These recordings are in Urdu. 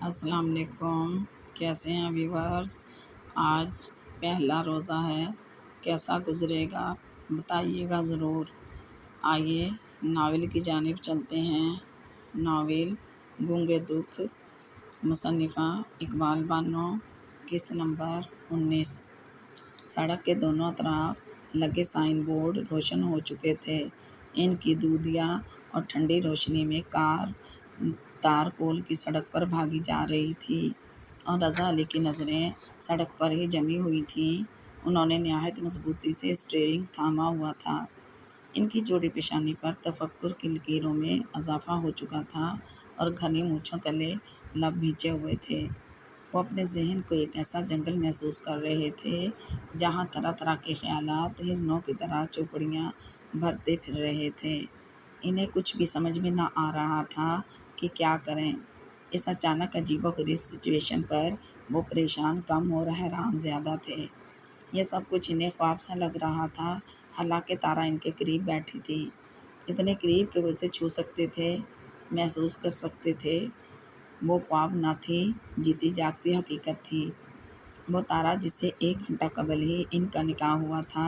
السلام علیکم، کیسے ہیں ویورز؟ آج پہلا روزہ ہے، کیسا گزرے گا بتائیے گا ضرور۔ آئیے ناول کی جانب چلتے ہیں۔ ناول گونگے دکھ، مصنفہ اقبال بانو، قسط نمبر 19۔ سڑک کے دونوں اطراف لگے سائن بورڈ روشن ہو چکے تھے۔ ان کی دودھیا اور ٹھنڈی روشنی میں کار تارکول کی سڑک پر بھاگی جا رہی تھی اور رضا علی کی نظریں سڑک پر ہی جمی ہوئی تھیں۔ انہوں نے نہایت مضبوطی سے اسٹیئرنگ تھاما ہوا تھا۔ ان کی چوڑی پیشانی پر تفکر کی لکیروں میں اضافہ ہو چکا تھا اور گھنی مونچھوں تلے لب بھیجے ہوئے تھے۔ وہ اپنے ذہن کو ایک ایسا جنگل محسوس کر رہے تھے جہاں طرح طرح کے خیالات ہرنوں کی طرح چوکڑیاں بھرتے پھر رہے تھے۔ انہیں کچھ بھی سمجھ میں نہ آ رہا تھا کہ کیا کریں۔ اس اچانک عجیب و غریب سچویشن پر وہ پریشان کم اور حیران زیادہ تھے۔ یہ سب کچھ انہیں خواب سا لگ رہا تھا، حالانکہ تارا ان کے قریب بیٹھی تھی، اتنے قریب کہ وہ اسے چھو سکتے تھے، محسوس کر سکتے تھے۔ وہ خواب نہ تھی، جیتی جاگتی حقیقت تھی۔ وہ تارا جس سے 1 گھنٹہ قبل ہی ان کا نکاح ہوا تھا۔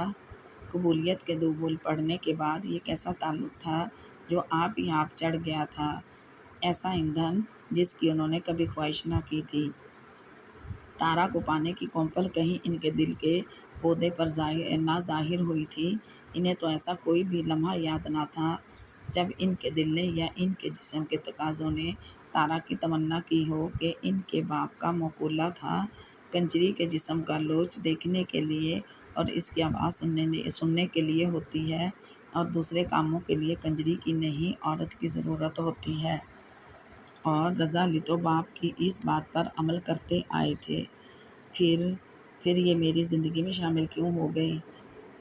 قبولیت کے 2 بول پڑھنے کے بعد یہ کیسا تعلق تھا جو آپ ہی آپ چڑھ گیا تھا، ایسا ایندھن جس کی انہوں نے کبھی خواہش نہ کی تھی۔ تارا کو پانے کی کومپل کہیں ان کے دل کے پودے پر نہ ظاہر ہوئی تھی۔ انہیں تو ایسا کوئی بھی لمحہ یاد نہ تھا جب ان کے دل نے یا ان کے جسم کے تقاضوں نے تارا کی تمنا کی ہو کہ ان کے باپ کا مقولہ تھا، کنجری کے جسم کا لوچ دیکھنے کے لیے اور اس کی آواز سننے کے لیے ہوتی ہے، اور دوسرے کاموں کے لیے کنجری کی نہیں عورت کی ضرورت ہوتی ہے۔ اور رضا علی تو باپ کی اس بات پر عمل کرتے آئے تھے۔ پھر یہ میری زندگی میں شامل کیوں ہو گئی؟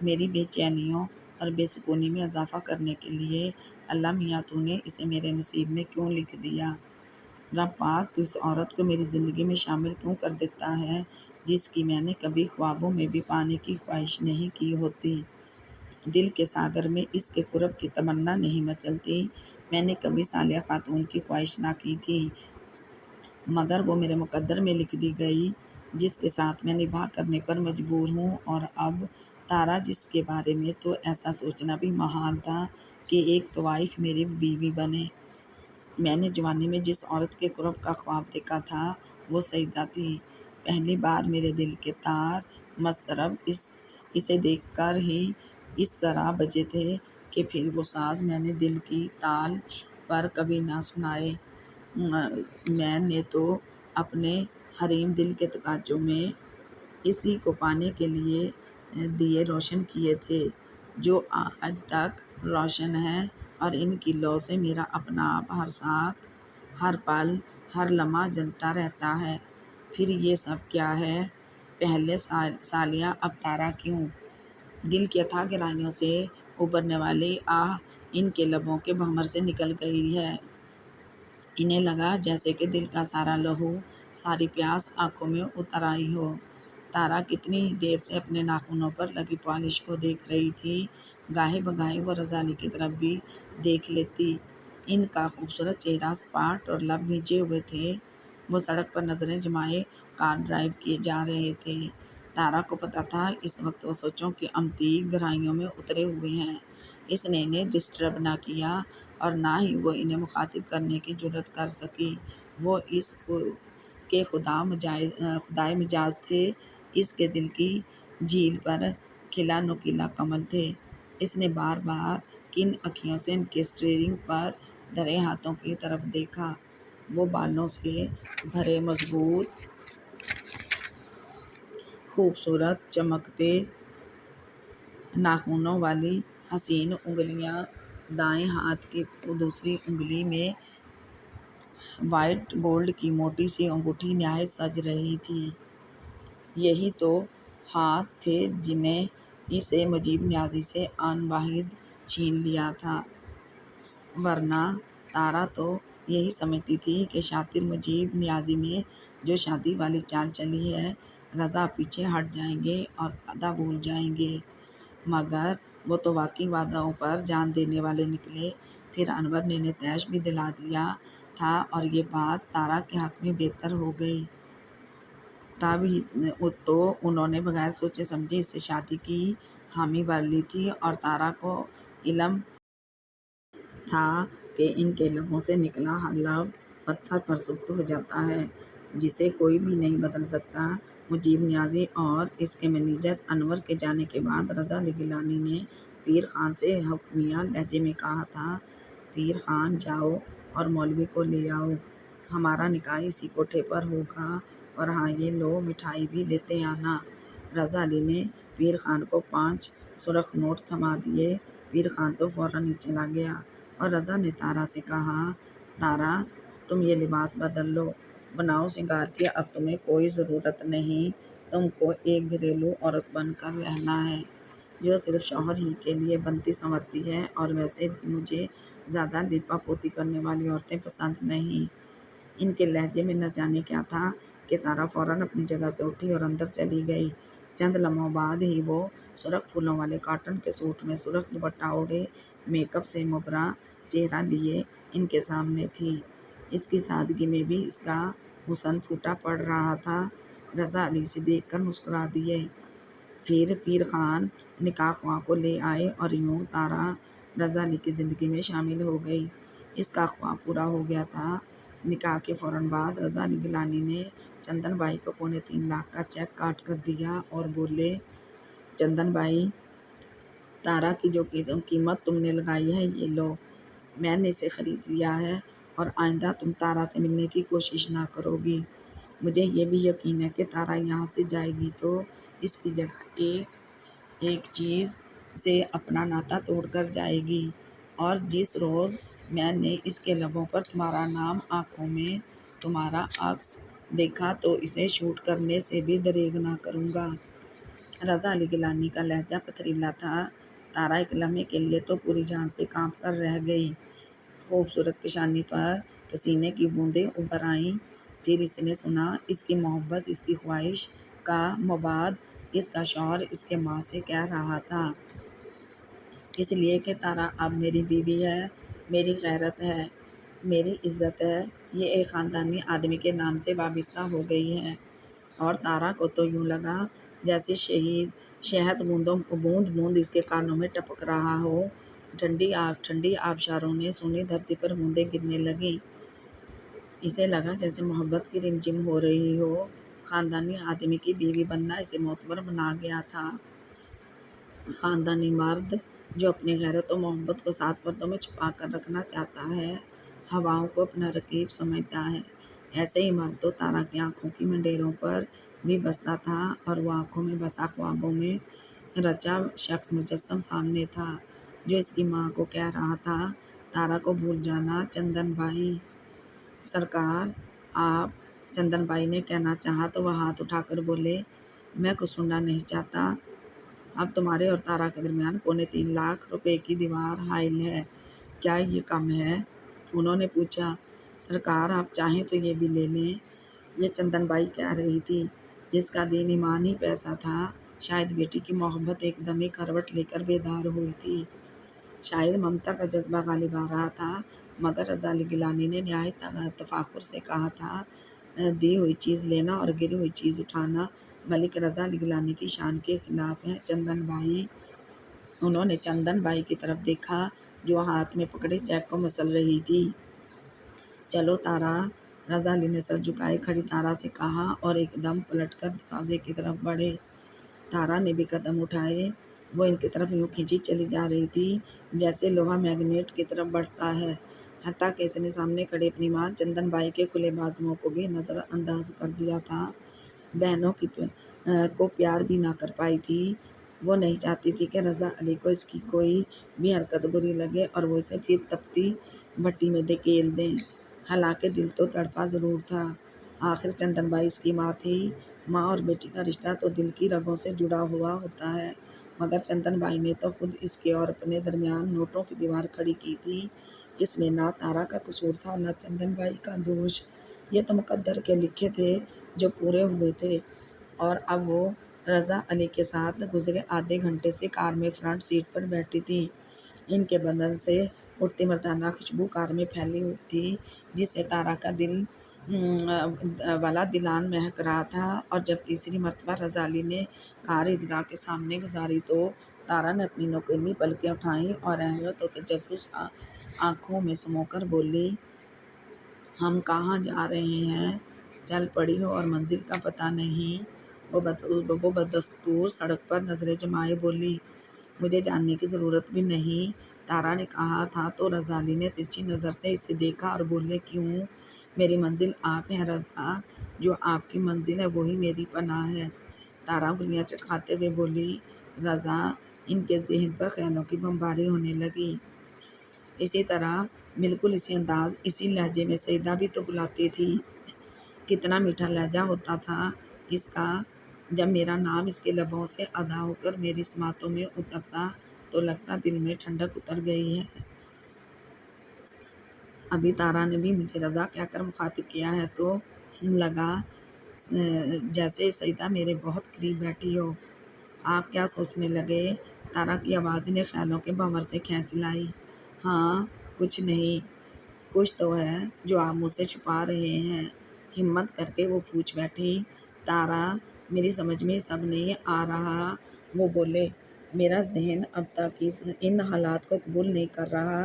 میری بے چینیوں اور بے سکونی میں اضافہ کرنے کے لیے اللہ میاں تو نے اسے میرے نصیب میں کیوں لکھ دیا؟ رب پاک تو اس عورت کو میری زندگی میں شامل کیوں کر دیتا ہے جس کی میں نے کبھی خوابوں میں بھی پانے کی خواہش نہیں کی ہوتی؟ دل کے ساگر میں اس کے قرب کی تمنا نہیں مچلتی۔ میں نے کبھی صالحہ خاتون کی خواہش نہ کی تھی، مگر وہ میرے مقدر میں لکھ دی گئی جس کے ساتھ میں نباہ کرنے پر مجبور ہوں۔ اور اب تارا جس کے بارے میں تو ایسا سوچنا بھی محال تھا کہ ایک طوائف میری بیوی بنے۔ میں نے جوانی میں جس عورت کے قرب کا خواب دیکھا تھا وہ سعیدہ تھی۔ پہلی بار میرے دل کے تار مضطرب اسے دیکھ کر ہی اس طرح بجے تھے کہ پھر وہ ساز میں نے دل کی تال پر کبھی نہ سنائے۔ میں نے تو اپنے حریم دل کے تقاضوں میں اسی کو پانے کے لیے دیے روشن کیے تھے جو آج تک روشن ہیں، اور ان کی لو سے میرا اپنا آپ ہر ساتھ، ہر پل، ہر لمحہ جلتا رہتا ہے۔ پھر یہ سب کیا ہے؟ پہلے صالحہ اب تارا کیوں؟ دل کی اتھاہ گہرائیوں سے ابھرنے والی آہ ان کے لبوں کے بھنور سے نکل گئی ہے۔ انہیں لگا جیسے کہ دل کا سارا لہو، ساری پیاس آنکھوں میں اتر آئی ہو۔ تارا کتنی دیر سے اپنے ناخنوں پر لگی پالش کو دیکھ رہی تھی۔ گاہے بگاہے وہ رضا علی کی طرف بھی دیکھ لیتی۔ ان کا خوبصورت چہرہ سپاٹ اور لب بھیجے ہوئے تھے۔ وہ سڑک پر نظریں جمائے کار ڈرائیو کیے جا رہے تھے۔ تارا کو پتہ تھا اس وقت وہ سوچوں کی عمیق گہرائیوں میں اترے ہوئے ہیں۔ اس نے انہیں ڈسٹرب نہ کیا اور نہ ہی وہ انہیں مخاطب کرنے کی جرأت کر سکی۔ وہ اس کے خدائے مجاز تھے، اس کے دل کی جھیل پر کھلا نکیلا کمل تھے۔ اس نے بار بار کن اکھیوں سے ان کے اسٹیئرنگ پر دھرے ہاتھوں کی طرف دیکھا۔ وہ بالوں سے بھرے مضبوط، خوبصورت، چمکتے ناخنوں والی حسین انگلیاں، دائیں ہاتھ کی دوسری انگلی میں وائٹ گولڈ کی موٹی سی انگوٹھی نہایت سج رہی تھی۔ یہی تو ہاتھ تھے جنہیں اسے مجیب نیازی سے آن واحد چھین لیا تھا، ورنہ تارا تو یہی سمجھتی تھی کہ شاطر مجیب نیازی نے جو شادی والی چال چلی ہے، رضا پیچھے ہٹ جائیں گے اور وعدہ بھول جائیں گے، مگر وہ تو واقعی وعدوں پر جان دینے والے نکلے۔ پھر انور نے انہیں طیش بھی دلا دیا تھا اور یہ بات تارا کے حق میں بہتر ہو گئی۔ تب ہی تو انہوں نے بغیر سوچے سمجھے اس سے شادی کی حامی بھر لی تھی، اور تارا کو علم تھا کہ ان کے لبوں سے نکلا ہر لفظ پتھر پر سبت ہو جاتا ہے، جسے کوئی بھی نہیں بدل سکتا۔ مجیب نیازی اور اس کے مینیجر انور کے جانے کے بعد رضا علی گیلانی نے پیر خان سے حکمیہ لہجے میں کہا تھا، پیر خان جاؤ اور مولوی کو لے آؤ، ہمارا نکاح اسی کوٹھے پر ہوگا، اور ہاں یہ لو مٹھائی بھی لیتے آنا۔ رضا علی نے پیر خان کو 5 سرخ نوٹ تھما دیے۔ پیر خان تو فوراً ہی چلا گیا، اور رضا نے تارا سے کہا، تارا تم یہ لباس بدل لو، بناؤ سنگار کی، اب تمہیں کوئی ضرورت نہیں، تم کو ایک گھریلو عورت بن کر رہنا ہے، جو صرف شوہر ہی کے لیے بنتی سنورتی ہے، اور ویسے بھی مجھے زیادہ لیپا پوتی کرنے والی عورتیں پسند نہیں۔ ان کے لہجے میں نہ جانے کیا تھا کہ تارا فوراً اپنی جگہ سے اٹھی اور اندر چلی گئی۔ چند لمحوں بعد ہی وہ سرخ پھولوں والے کاٹن کے سوٹ میں سرخ دوپٹہ اوڑھے، میک اپ سے مبرا چہرہ لیے ان کے سامنے تھی۔ اس کی سادگی میں بھی اس کا حسن پھوٹا پڑ رہا تھا۔ رضا علی سے دیکھ کر مسکرا دیے۔ پھر پیر خان نکاح خواہ کو لے آئے، اور یوں تارا رضا علی کی زندگی میں شامل ہو گئی۔ اس کا خواہ پورا ہو گیا تھا۔ نکاح کے فوراً بعد رضا علی گیلانی نے چندن بائی کو 3.25 لاکھ کا چیک کاٹ کر دیا اور بولے، چندن بائی، تارا کی جو قیمت تم نے لگائی ہے یہ لو، میں نے اسے خرید لیا ہے، اور آئندہ تم تارا سے ملنے کی کوشش نہ کرو گی۔ مجھے یہ بھی یقین ہے کہ تارا یہاں سے جائے گی تو اس کی جگہ ایک چیز سے اپنا ناتا توڑ کر جائے گی، اور جس روز میں نے اس کے لبوں پر تمہارا نام، آنکھوں میں تمہارا عکس دیکھا تو اسے شوٹ کرنے سے بھی دریغ نہ کروں گا۔ رضا علی گیلانی کا لہجہ پتھریلا تھا۔ تارا ایک لمحے کے لیے تو پوری جان سے کانپ کر رہ گئی۔ خوبصورت پیشانی پر پسینے کی بوندیں ابھر آئیں۔ پھر اس نے سنا، اس کی محبت، اس کی خواہش کا مباد اس کا شوہر اس کے ماں سے کہہ رہا تھا، اس لیے کہ تارا اب میری بیوی ہے، میری غیرت ہے، میری عزت ہے، یہ ایک خاندانی آدمی کے نام سے وابستہ ہو گئی ہے۔ اور تارا کو تو یوں لگا جیسے شہد بوند بوند اس کے کانوں میں ٹپک رہا ہو۔ ٹھنڈی آبشاروں نے سونی دھرتی پر بوندیں گرنے لگیں۔ اسے لگا جیسے محبت کی رمجم ہو رہی ہو۔ خاندانی آدمی کی بیوی بننا اسے معتبر بنا گیا تھا۔ خاندانی مرد جو اپنی غیرت و محبت کو 7 پردوں میں چھپا کر رکھنا چاہتا ہے، ہواؤں کو اپنا رقیب سمجھتا ہے، ایسے ہی مرد تو تارا کی آنکھوں کی منڈیروں پر بھی بستا تھا، اور وہ آنکھوں میں بسا خوابوں میں رچا شخص مجسم سامنے تھا، جو اس کی ماں کو کہہ رہا تھا، تارا کو بھول جانا چندن بائی۔ سرکار آپ، چندن بائی نے کہنا چاہا تو وہ ہاتھ اٹھا کر بولے، میں کچھ سننا نہیں چاہتا، اب تمہارے اور تارا کے درمیان 3.25 لاکھ روپے کی دیوار حائل ہے، کیا یہ کم ہے؟ انہوں نے پوچھا۔ سرکار آپ چاہیں تو یہ بھی لے لیں، یہ چندن بائی کہہ رہی تھی، جس کا دین ایمان ہی پیسہ تھا۔ شاید بیٹی کی محبت ایک دم ہی کروٹ لے کر بیدار ہوئی تھی، شاید ممتا کا جذبہ غالب آ رہا تھا، مگر رضا علی گیلانی نے نہایت تفاخر سے کہا تھا، دی ہوئی چیز لینا اور گری ہوئی چیز اٹھانا ملک رضا علی گیلانی کی شان کے خلاف ہے، چندن بائی۔ انہوں نے چندن بائی کی طرف دیکھا جو ہاتھ میں پکڑے چیک کو مسل رہی تھی۔ چلو تارا، رضا علی نے سر جھکائے کھڑی تارا سے کہا، اور ایک دم پلٹ کر دروازے کی طرف بڑھے۔ تارا نے بھی قدم اٹھائے۔ وہ ان کی طرف یوں کھینچی چلی جا رہی تھی جیسے لوہا میگنیٹ کی طرف بڑھتا ہے، حتیٰ کہ اس نے سامنے کھڑی اپنی ماں چندن بائی کے کھلے بازوؤں کو بھی نظر انداز کر دیا تھا۔ بہنوں کو پیار بھی نہ کر پائی تھی۔ وہ نہیں چاہتی تھی کہ رضا علی کو اس کی کوئی بھی حرکت بری لگے اور وہ اسے پھر تپتی بھٹی میں دھکیل دیں۔ حالانکہ دل تو تڑپا ضرور تھا، آخر چندن بائی اس کی ماں تھی۔ ماں اور بیٹی کا رشتہ تو دل کی رگوں سے جڑا ہوا ہوتا ہے، مگر چندن بائی نے تو خود اس کے اور اپنے درمیان نوٹوں کی دیوار کھڑی کی تھی۔ اس میں نہ تارا کا قصور تھا اور نہ چندن بائی کا دوش، یہ تو مقدر کے لکھے تھے جو پورے ہوئے تھے۔ اور اب وہ رضا علی کے ساتھ گزرے آدھے گھنٹے سے کار میں فرنٹ سیٹ پر بیٹھی تھی۔ ان کے بدن سے اٹھتی مردانہ خوشبو کار میں پھیلی ہوئی تھی جس سے تارا کا دل والا دلان مہک رہا تھا۔ اور جب تیسری مرتبہ رضا علی نے کار عیدگاہ کے سامنے گزاری تو تارا نے اپنی نوکیلی پلکیں اٹھائیں اور حیرت و تجسس آنکھوں میں سمو کر بولی، ہم کہاں جا رہے ہیں؟ چل پڑی ہو اور منزل کا پتہ نہیں؟ وہ بدستور سڑک پر نظریں جمائے بولی، مجھے جاننے کی ضرورت بھی نہیں، تارا نے کہا تھا۔ تو رضا علی نے ترچھی نظر سے اسے دیکھا اور بولے، کیوں؟ میری منزل آپ ہیں رضا، جو آپ کی منزل ہے وہی میری پناہ ہے۔ تارا انگلیاں چٹکاتے ہوئے بولی، رضا، ان کے ذہن پر خیالوں کی بمباری ہونے لگی۔ اسی طرح بالکل اسی انداز اسی لہجے میں سعیدہ بھی تو بلاتی تھی۔ کتنا میٹھا لہجہ ہوتا تھا اس کا۔ جب میرا نام اس کے لبوں سے ادا ہو کر میری سماعتوں میں اترتا تو لگتا دل میں ٹھنڈک اتر گئی ہے۔ ابھی تارا نے بھی مجھے رضا کہہ کر مخاطب کیا ہے تو لگا جیسے سعیدہ میرے بہت قریب بیٹھی ہو۔ آپ کیا سوچنے لگے؟ تارا کی آواز نے خیالوں کے بھنور سے کھینچ لائی۔ ہاں، کچھ نہیں، کچھ تو ہے جو آپ مجھ سے چھپا رہے ہیں، ہمت کر کے وہ پوچھ بیٹھی۔ تارا، میری سمجھ میں سب نہیں آ رہا، وہ بولے، میرا ذہن اب تک ان حالات کو قبول نہیں کر رہا۔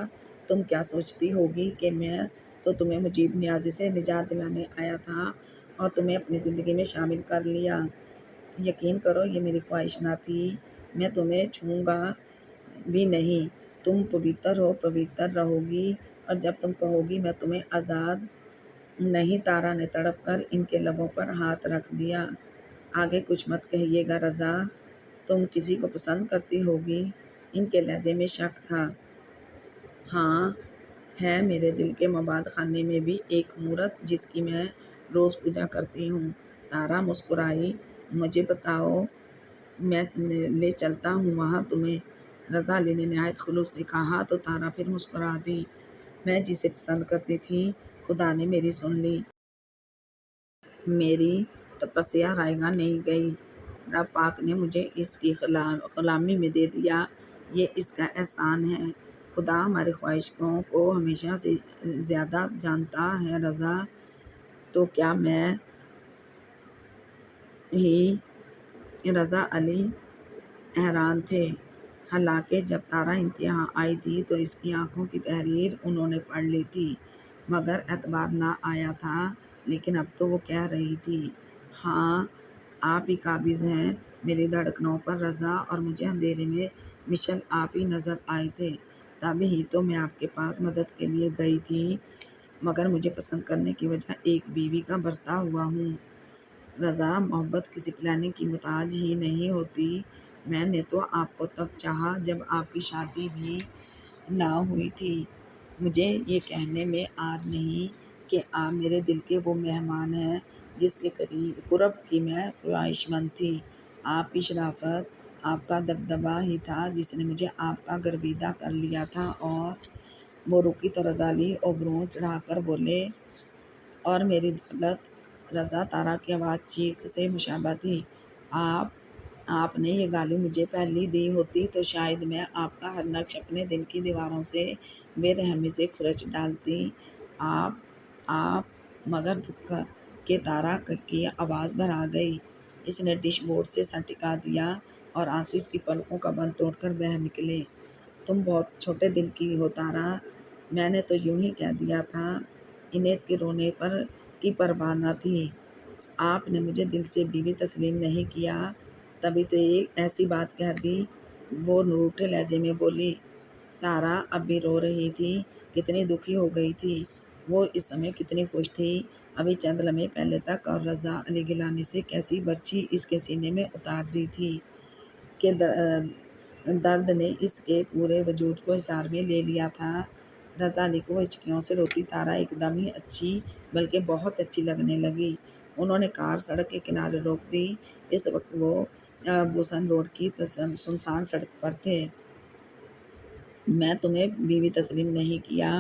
تم کیا سوچتی ہوگی کہ میں تو تمہیں مجیب نیازی سے نجات دلانے آیا تھا اور تمہیں اپنی زندگی میں شامل کر لیا۔ یقین کرو یہ میری خواہش نہ تھی، میں تمہیں چھوؤں گا بھی نہیں، تم پوتر ہو، پوتر رہو گی، اور جب تم کہو گی میں تمہیں آزاد۔ نہیں، تارا نے تڑپ کر ان کے لبوں پر ہاتھ رکھ دیا۔ آگے کچھ مت کہیے گا رضا، تم کسی کو پسند کرتی ہوگی؟ ان کے لہجے میں شک تھا۔ ہاں، ہے میرے دل کے مباد خانے میں بھی ایک مورت جس کی میں روز پوجا کرتی ہوں۔ تارا مسکرائی، مجھے بتاؤ، میں لے چلتا ہوں وہاں تمہیں۔ رضا علی نے نہایت خلوص سے کہا تو تارا پھر مسکرا دی۔ میں جسے پسند کرتی تھی خدا نے میری سن لی۔ میری تپسیا رائے گاہ نہیں گئی، رب پاک نے مجھے اس کی غلامی میں دے دیا، یہ اس کا احسان ہے۔ خدا ہماری خواہشوں کو ہمیشہ سے زیادہ جانتا ہے رضا۔ تو کیا میں ہی؟ رضا علی حیران تھے، حالانکہ جب تارا ان کے یہاں آئی تھی تو اس کی آنکھوں کی تحریر انہوں نے پڑھ لی تھی، مگر اعتبار نہ آیا تھا۔ لیکن اب تو وہ کہہ رہی تھی، ہاں، آپ ہی قابض ہیں میری دھڑکنوں پر رضا، اور مجھے اندھیرے میں مشعل آپ ہی نظر آئے تھے، تب ہی تو میں آپ کے پاس مدد کے لیے گئی تھی، مگر مجھے پسند کرنے کی وجہ ایک بیوی کا برتا ہوا ہوں۔ رضا، محبت کسی پلاننگ کی محتاج ہی نہیں ہوتی۔ میں نے تو آپ کو تب چاہا جب آپ کی شادی بھی نہ ہوئی تھی۔ مجھے یہ کہنے میں عار نہیں کہ آپ میرے دل کے وہ مہمان ہیں جس کے قرب کی میں خواہش مند تھی۔ آپ کی شرافت، آپ کا دبدبہ ہی تھا جس نے مجھے آپ کا گرویدہ کر لیا تھا۔ اور وہ رکی تو رضا علی ابرویں چڑھا کر بولے، اور میری دولت؟ رضا، تارا کی آواز چیخ سے مشابہ تھی۔ آپ نے یہ گالی مجھے پہلی دی ہوتی تو شاید میں آپ کا ہر نقش اپنے دل کی دیواروں سے بے رحمی سے کھرچ ڈالتی۔ آپ مگر دکھ کے تارا کی آواز بھر آ گئی۔ اس نے ڈش بورڈ سے سر ٹکا دیا اور آنسو اس کی پلکوں کا بند توڑ کر بہہ نکلے۔ تم بہت چھوٹے دل کی ہو تارا، میں نے تو یوں ہی کہہ دیا تھا، انہیں اس کے رونے کی پرواہ نہ تھی۔ آپ نے مجھے دل سے بیوی تسلیم نہیں کیا، تبھی تو ایک ایسی بات کہہ دی۔ وہ روٹھے لہجے میں بولی۔ تارا اب بھی رو رہی تھی، کتنی دکھی ہو گئی تھی وہ اس سمے، کتنی خوش تھی ابھی چند لمحے پہلے تک، اور رضا علی گیلانی سے کیسی برچھی اس کے سینے میں اتار دی تھی کہ درد نے اس کے پورے وجود کو حصار میں لے لیا تھا۔ رضا علی کو وہ ہچکیوں سے روتی تارا ایک دم ہی اچھی، بلکہ بہت اچھی لگنے لگی۔ انہوں نے کار سڑک کے کنارے روک دی۔ اس وقت وہ بوسن روڈ کی سنسان سڑک پر تھے۔ میں تمہیں بیوی تسلیم نہیں کیا؟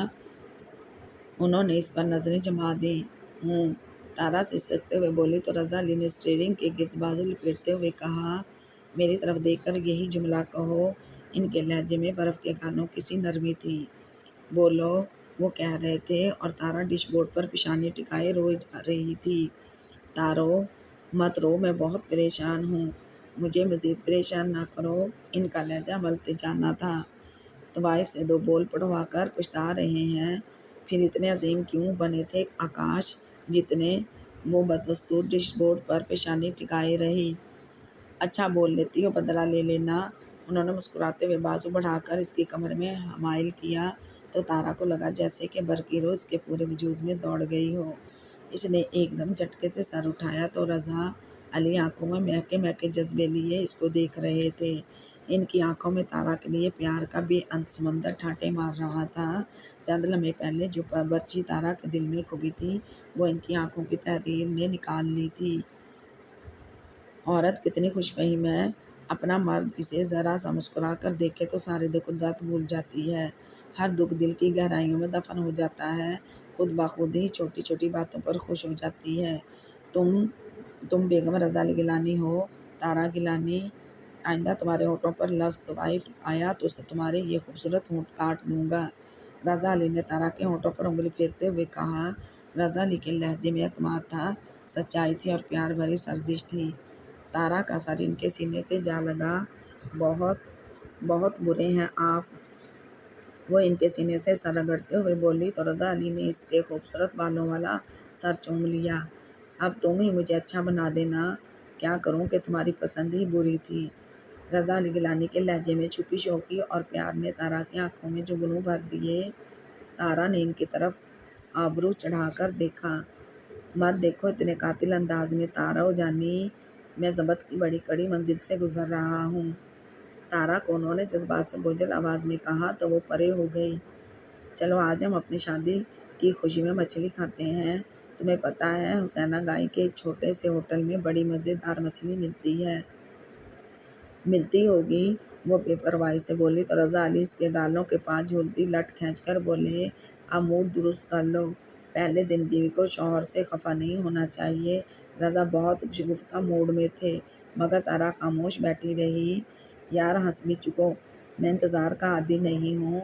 انہوں نے اس پر نظریں جما دیں۔ ہوں، تارا سسکتے ہوئے بولی تو رضا علی نے اسٹیئرنگ کے گرد بازو لپیٹتے ہوئے کہا، میری طرف دیکھ کر یہی جملہ کہو۔ ان کے لہجے میں برف کے گالوں کی سی نرمی تھی۔ بولو، وہ کہہ رہے تھے اور تارا ڈش بورڈ پر پیشانی ٹکائے روئے جا رہی تھی۔ تارو مت رو، میں بہت پریشان ہوں، مجھے مزید پریشان نہ کرو۔ ان کا لہجہ ملتے جانا تھا۔ طوائف سے دو بول پڑھوا کر پچھتا رہے ہیں، پھر اتنے عظیم کیوں بنے تھے آکاش جتنے؟ وہ بدستور ڈش بورڈ پر پیشانی ٹکائے رہی۔ اچھا بول لیتی ہو، بدلہ لے لینا۔ انہوں نے مسکراتے ہوئے بازو بڑھا کر اس کی کمر میں حمائل کیا تو تارا کو لگا جیسے کہ برقی رو اس کے پورے وجود میں دوڑ گئی ہو۔ اس نے ایک دم جھٹکے سے سر اٹھایا تو رضا علی آنکھوں میں مہکے مہکے جذبے لیے اس کو دیکھ رہے تھے۔ ان کی آنکھوں میں تارا کے لیے پیار کا بے انت سمندر ٹھاٹے مار رہا تھا۔ چند لمحے پہلے جو برچی تارا کے دل میں کھبی تھی وہ ان کی آنکھوں کی تحریر نے نکال لی تھی۔ عورت کتنی خوش فہم ہے، اپنا مرد اسے ذرا سا مسکرا کر دیکھے تو سارے دکھ درد بھول جاتی ہے، ہر دکھ دل کی گہرائیوں میں دفن ہو جاتا ہے، خود بخود ہی چھوٹی چھوٹی باتوں پر خوش ہو جاتی ہے۔ تم بیگم رضا علی گیلانی ہو، تارا گیلانی۔ آئندہ تمہارے ہونٹوں پر لفظ طوائف آیا تو اسے تمہارے یہ خوبصورت ہونٹ کاٹ دوں گا۔ رضا علی نے تارا کے ہونٹوں پر انگلی پھیرتے ہوئے کہا۔ رضا علی کے لہجے میں اعتماد تھا، سچائی تھی اور پیار بھری سرزش تھی۔ تارا کا سر ان کے سینے سے جا لگا۔ بہت بہت برے ہیں آپ، وہ ان کے سینے سے سر رگڑتے ہوئے بولی تو رضا علی نے اس کے خوبصورت بالوں والا سر چوم لیا۔ اب تم ہی مجھے اچھا بنا دینا، کیا کروں کہ تمہاری پسند ہی بری تھی۔ رضا علی گیلانی کے لہجے میں چھپی شوخی اور پیار نے تارا کی آنکھوں میں جگنو بھر دیے۔ تارا نے ان کی طرف آبرو چڑھا کر دیکھا۔ مت دیکھو اتنے قاتل انداز میں تارا جانی، میں ضبط کی بڑی کڑی منزل سے گزر رہا ہوں۔ تارا کو انہوں نے جذبات سے بوجھل آواز میں کہا تو وہ پرے ہو گئی۔ چلو آج ہم اپنی شادی کی خوشی میں مچھلی کھاتے ہیں۔ تمہیں پتہ ہے حسینہ گائی کے چھوٹے سے ہوٹل میں بڑی مزیدار مچھلی ملتی ہوگی، وہ بے پرواہی سے بولی تو رضا علی اس کے گالوں کے پاس جھولتی لٹ کھینچ کر بولے، اب موڈ درست کر لو، پہلے دن بیوی کو شوہر سے خفا نہیں ہونا چاہیے۔ رضا بہت شگفتہ موڈ میں تھے مگر تارا خاموش بیٹھی رہی۔ یار ہنس بھی چکو، میں انتظار کا عادی نہیں ہوں،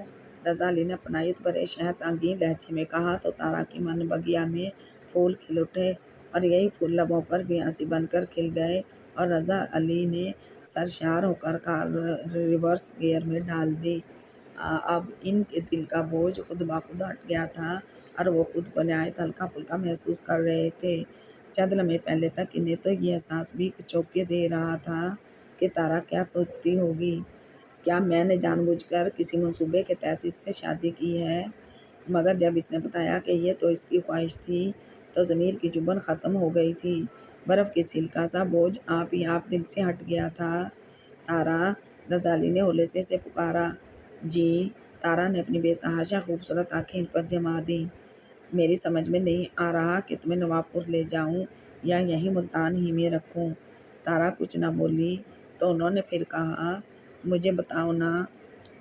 رضا علی نے اپنائیت بھرے شہد انگیز لہجے میں کہا تو تارا کی من بگیا میں پھول کھل اٹھے اور یہی پھول لبوں پر بیاسی بن کر کھل گئے اور رضا علی نے سرشار ہو کر کار ریورس گیئر میں ڈال دی۔ اب ان کے دل کا بوجھ خود بخود ہٹ گیا تھا اور وہ خود کو نہایت ہلکا پھلکا محسوس کر رہے تھے۔ چند لمحے پہلے تک انہیں تو یہ احساس بھی چونکے دے رہا تھا کہ تارا کیا سوچتی ہوگی، کیا میں نے جان بوجھ کر کسی منصوبے کے تحت اس سے شادی کی ہے؟ مگر جب اس نے بتایا کہ یہ تو اس کی خواہش تھی تو ضمیر کی چبھن ختم ہو گئی تھی، برف کی سیل کا سا بوجھ آپ ہی آپ دل سے ہٹ گیا تھا۔ تارا، رضا علی نے ہولے سے پکارا۔ جی۔ تارا نے اپنی بے تحاشا خوبصورت آنکھیں ان پر جما دیں۔ میری سمجھ میں نہیں آ رہا کہ تمہیں نواب پور لے جاؤں یا یہیں ملتان ہی میں رکھوں۔ تارا کچھ نہ بولی تو انہوں نے پھر کہا، مجھے بتاؤ نا،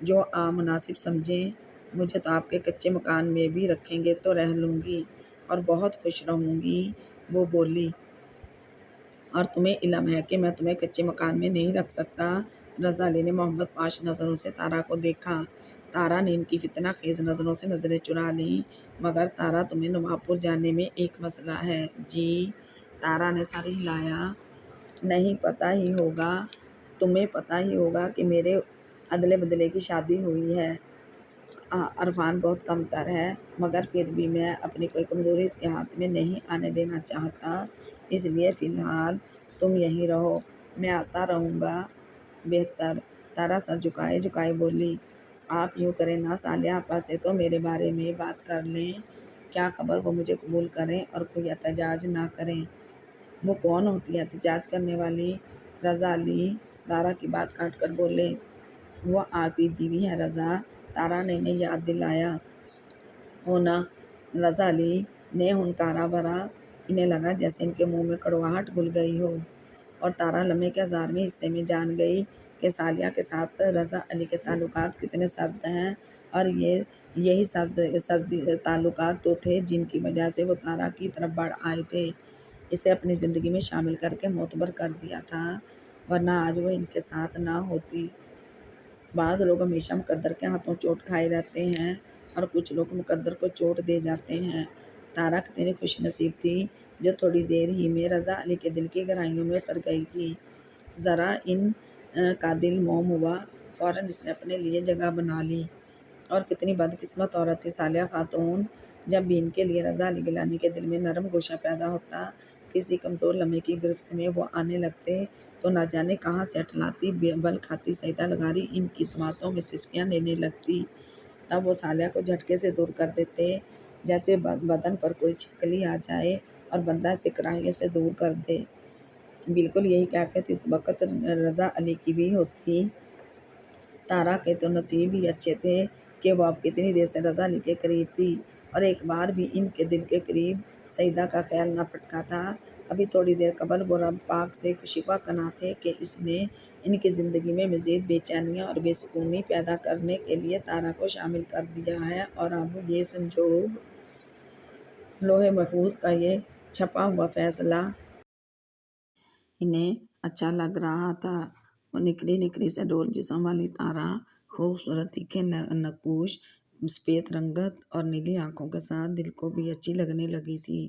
جو آپ مناسب سمجھیں، مجھے تو آپ کے کچے مکان میں بھی رکھیں گے تو رہ لوں گی اور بہت خوش رہوں گی، وہ بولی۔ اور تمہیں علم ہے کہ میں تمہیں کچے مکان میں نہیں رکھ سکتا۔ رضا علی نے محبت پاش نظروں سے تارا کو دیکھا۔ تارا نے ان کی فتنہ خیز نظروں سے نظریں چرا لیں۔ مگر تارا، تمہیں نواب پور جانے میں ایک مسئلہ ہے۔ جی؟ تارا نے سر ہلایا۔ نہیں، پتہ ہی ہوگا، تمہیں پتہ ہی ہوگا کہ میرے ادلے بدلے کی شادی ہوئی ہے، عرفان بہت کم تر ہے، مگر پھر بھی میں اپنی کوئی کمزوری اس کے ہاتھ میں نہیں آنے دینا چاہتا، اس لیے فی الحال تم یہیں رہو، میں آتا رہوں گا۔ بہتر، تارا سر جھکائے بولی۔ آپ یوں کریں نا، صالحہ آپا سے تو میرے بارے میں بات کر لیں، کیا خبر وہ مجھے قبول کریں اور کوئی احتجاج نہ کریں۔ وہ کون ہوتی ہے احتجاج کرنے والی؟ رضا علی تارا کی بات کاٹ کر بولے۔ وہ آپ کی بیوی ہے رضا، تارا نے انہیں یاد دلایا۔ ہونا، رضا علی نے ہنکارا بھرا۔ انہیں لگا جیسے ان کے منہ میں کڑواہٹ گھل گئی ہو اور تارا لمحے کے 1000ویں حصے میں جان گئی کہ صالحہ کے ساتھ رضا علی کے تعلقات کتنے سرد ہیں، اور یہی سرد تعلقات تو تھے جن کی وجہ سے وہ تارا کی طرف بڑھ آئے تھے، اسے اپنی زندگی میں شامل کر کے معتبر کر دیا تھا، ورنہ آج وہ ان کے ساتھ نہ ہوتی۔ بعض لوگ ہمیشہ مقدر کے ہاتھوں چوٹ کھائے رہتے ہیں، اور کچھ لوگ مقدر کو چوٹ دے جاتے ہیں۔ تارا کتنی خوش نصیب تھی جو تھوڑی دیر ہی میں رضا علی کے دل کی گہرائیوں میں اتر گئی تھی۔ ذرا ان کا دل موم ہوا، فوراً اس نے اپنے لیے جگہ بنا لی۔ اور کتنی بدقسمت عورت تھی صالحہ خاتون، جب بھی ان کے لیے رضا علی گیلانی کے دل میں نرم گوشہ پیدا ہوتا، کسی کمزور لمحے کی گرفت میں وہ آنے لگتے تو نہ جانے کہاں سے اٹھلاتی بل کھاتی سیدہ لغاری ان کی سماعتوں میں سسکیاں لینے لگتی۔ تب وہ صالحہ کو جھٹکے سے دور کر دیتے، جیسے بدن پر کوئی چھپکلی آ جائے اور بندہ اسے کراہیے سے دور کر دے۔ بالکل یہی کیفیت اس وقت رضا علی کی بھی ہوتی۔ تارا کے تو نصیب ہی اچھے تھے کہ وہ اب کتنی دیر سے رضا علی کے قریب تھی، اور ایک بار بھی ان کے دل کے قریب سیدہ کا خیال نہ پھٹکا تھا۔ ابھی تھوڑی دیر قبل وہ رب پاک سے شکوہ کناں تھے کہ اس نے ان کی زندگی میں مزید بے چینیاں اور بے سکونی پیدا کرنے کے لیے تارا کو شامل کر دیا ہے، اور اب یہ سنجوگ لوح محفوظ کا یہ چھپا ہوا فیصلہ انہیں اچھا لگ رہا تھا۔ وہ نکری نکری سے ڈول جسم والی تارا خوبصورت تیکھے نقوش، سفید رنگت اور نیلی آنکھوں کے ساتھ دل کو بھی اچھی لگنے لگی تھی۔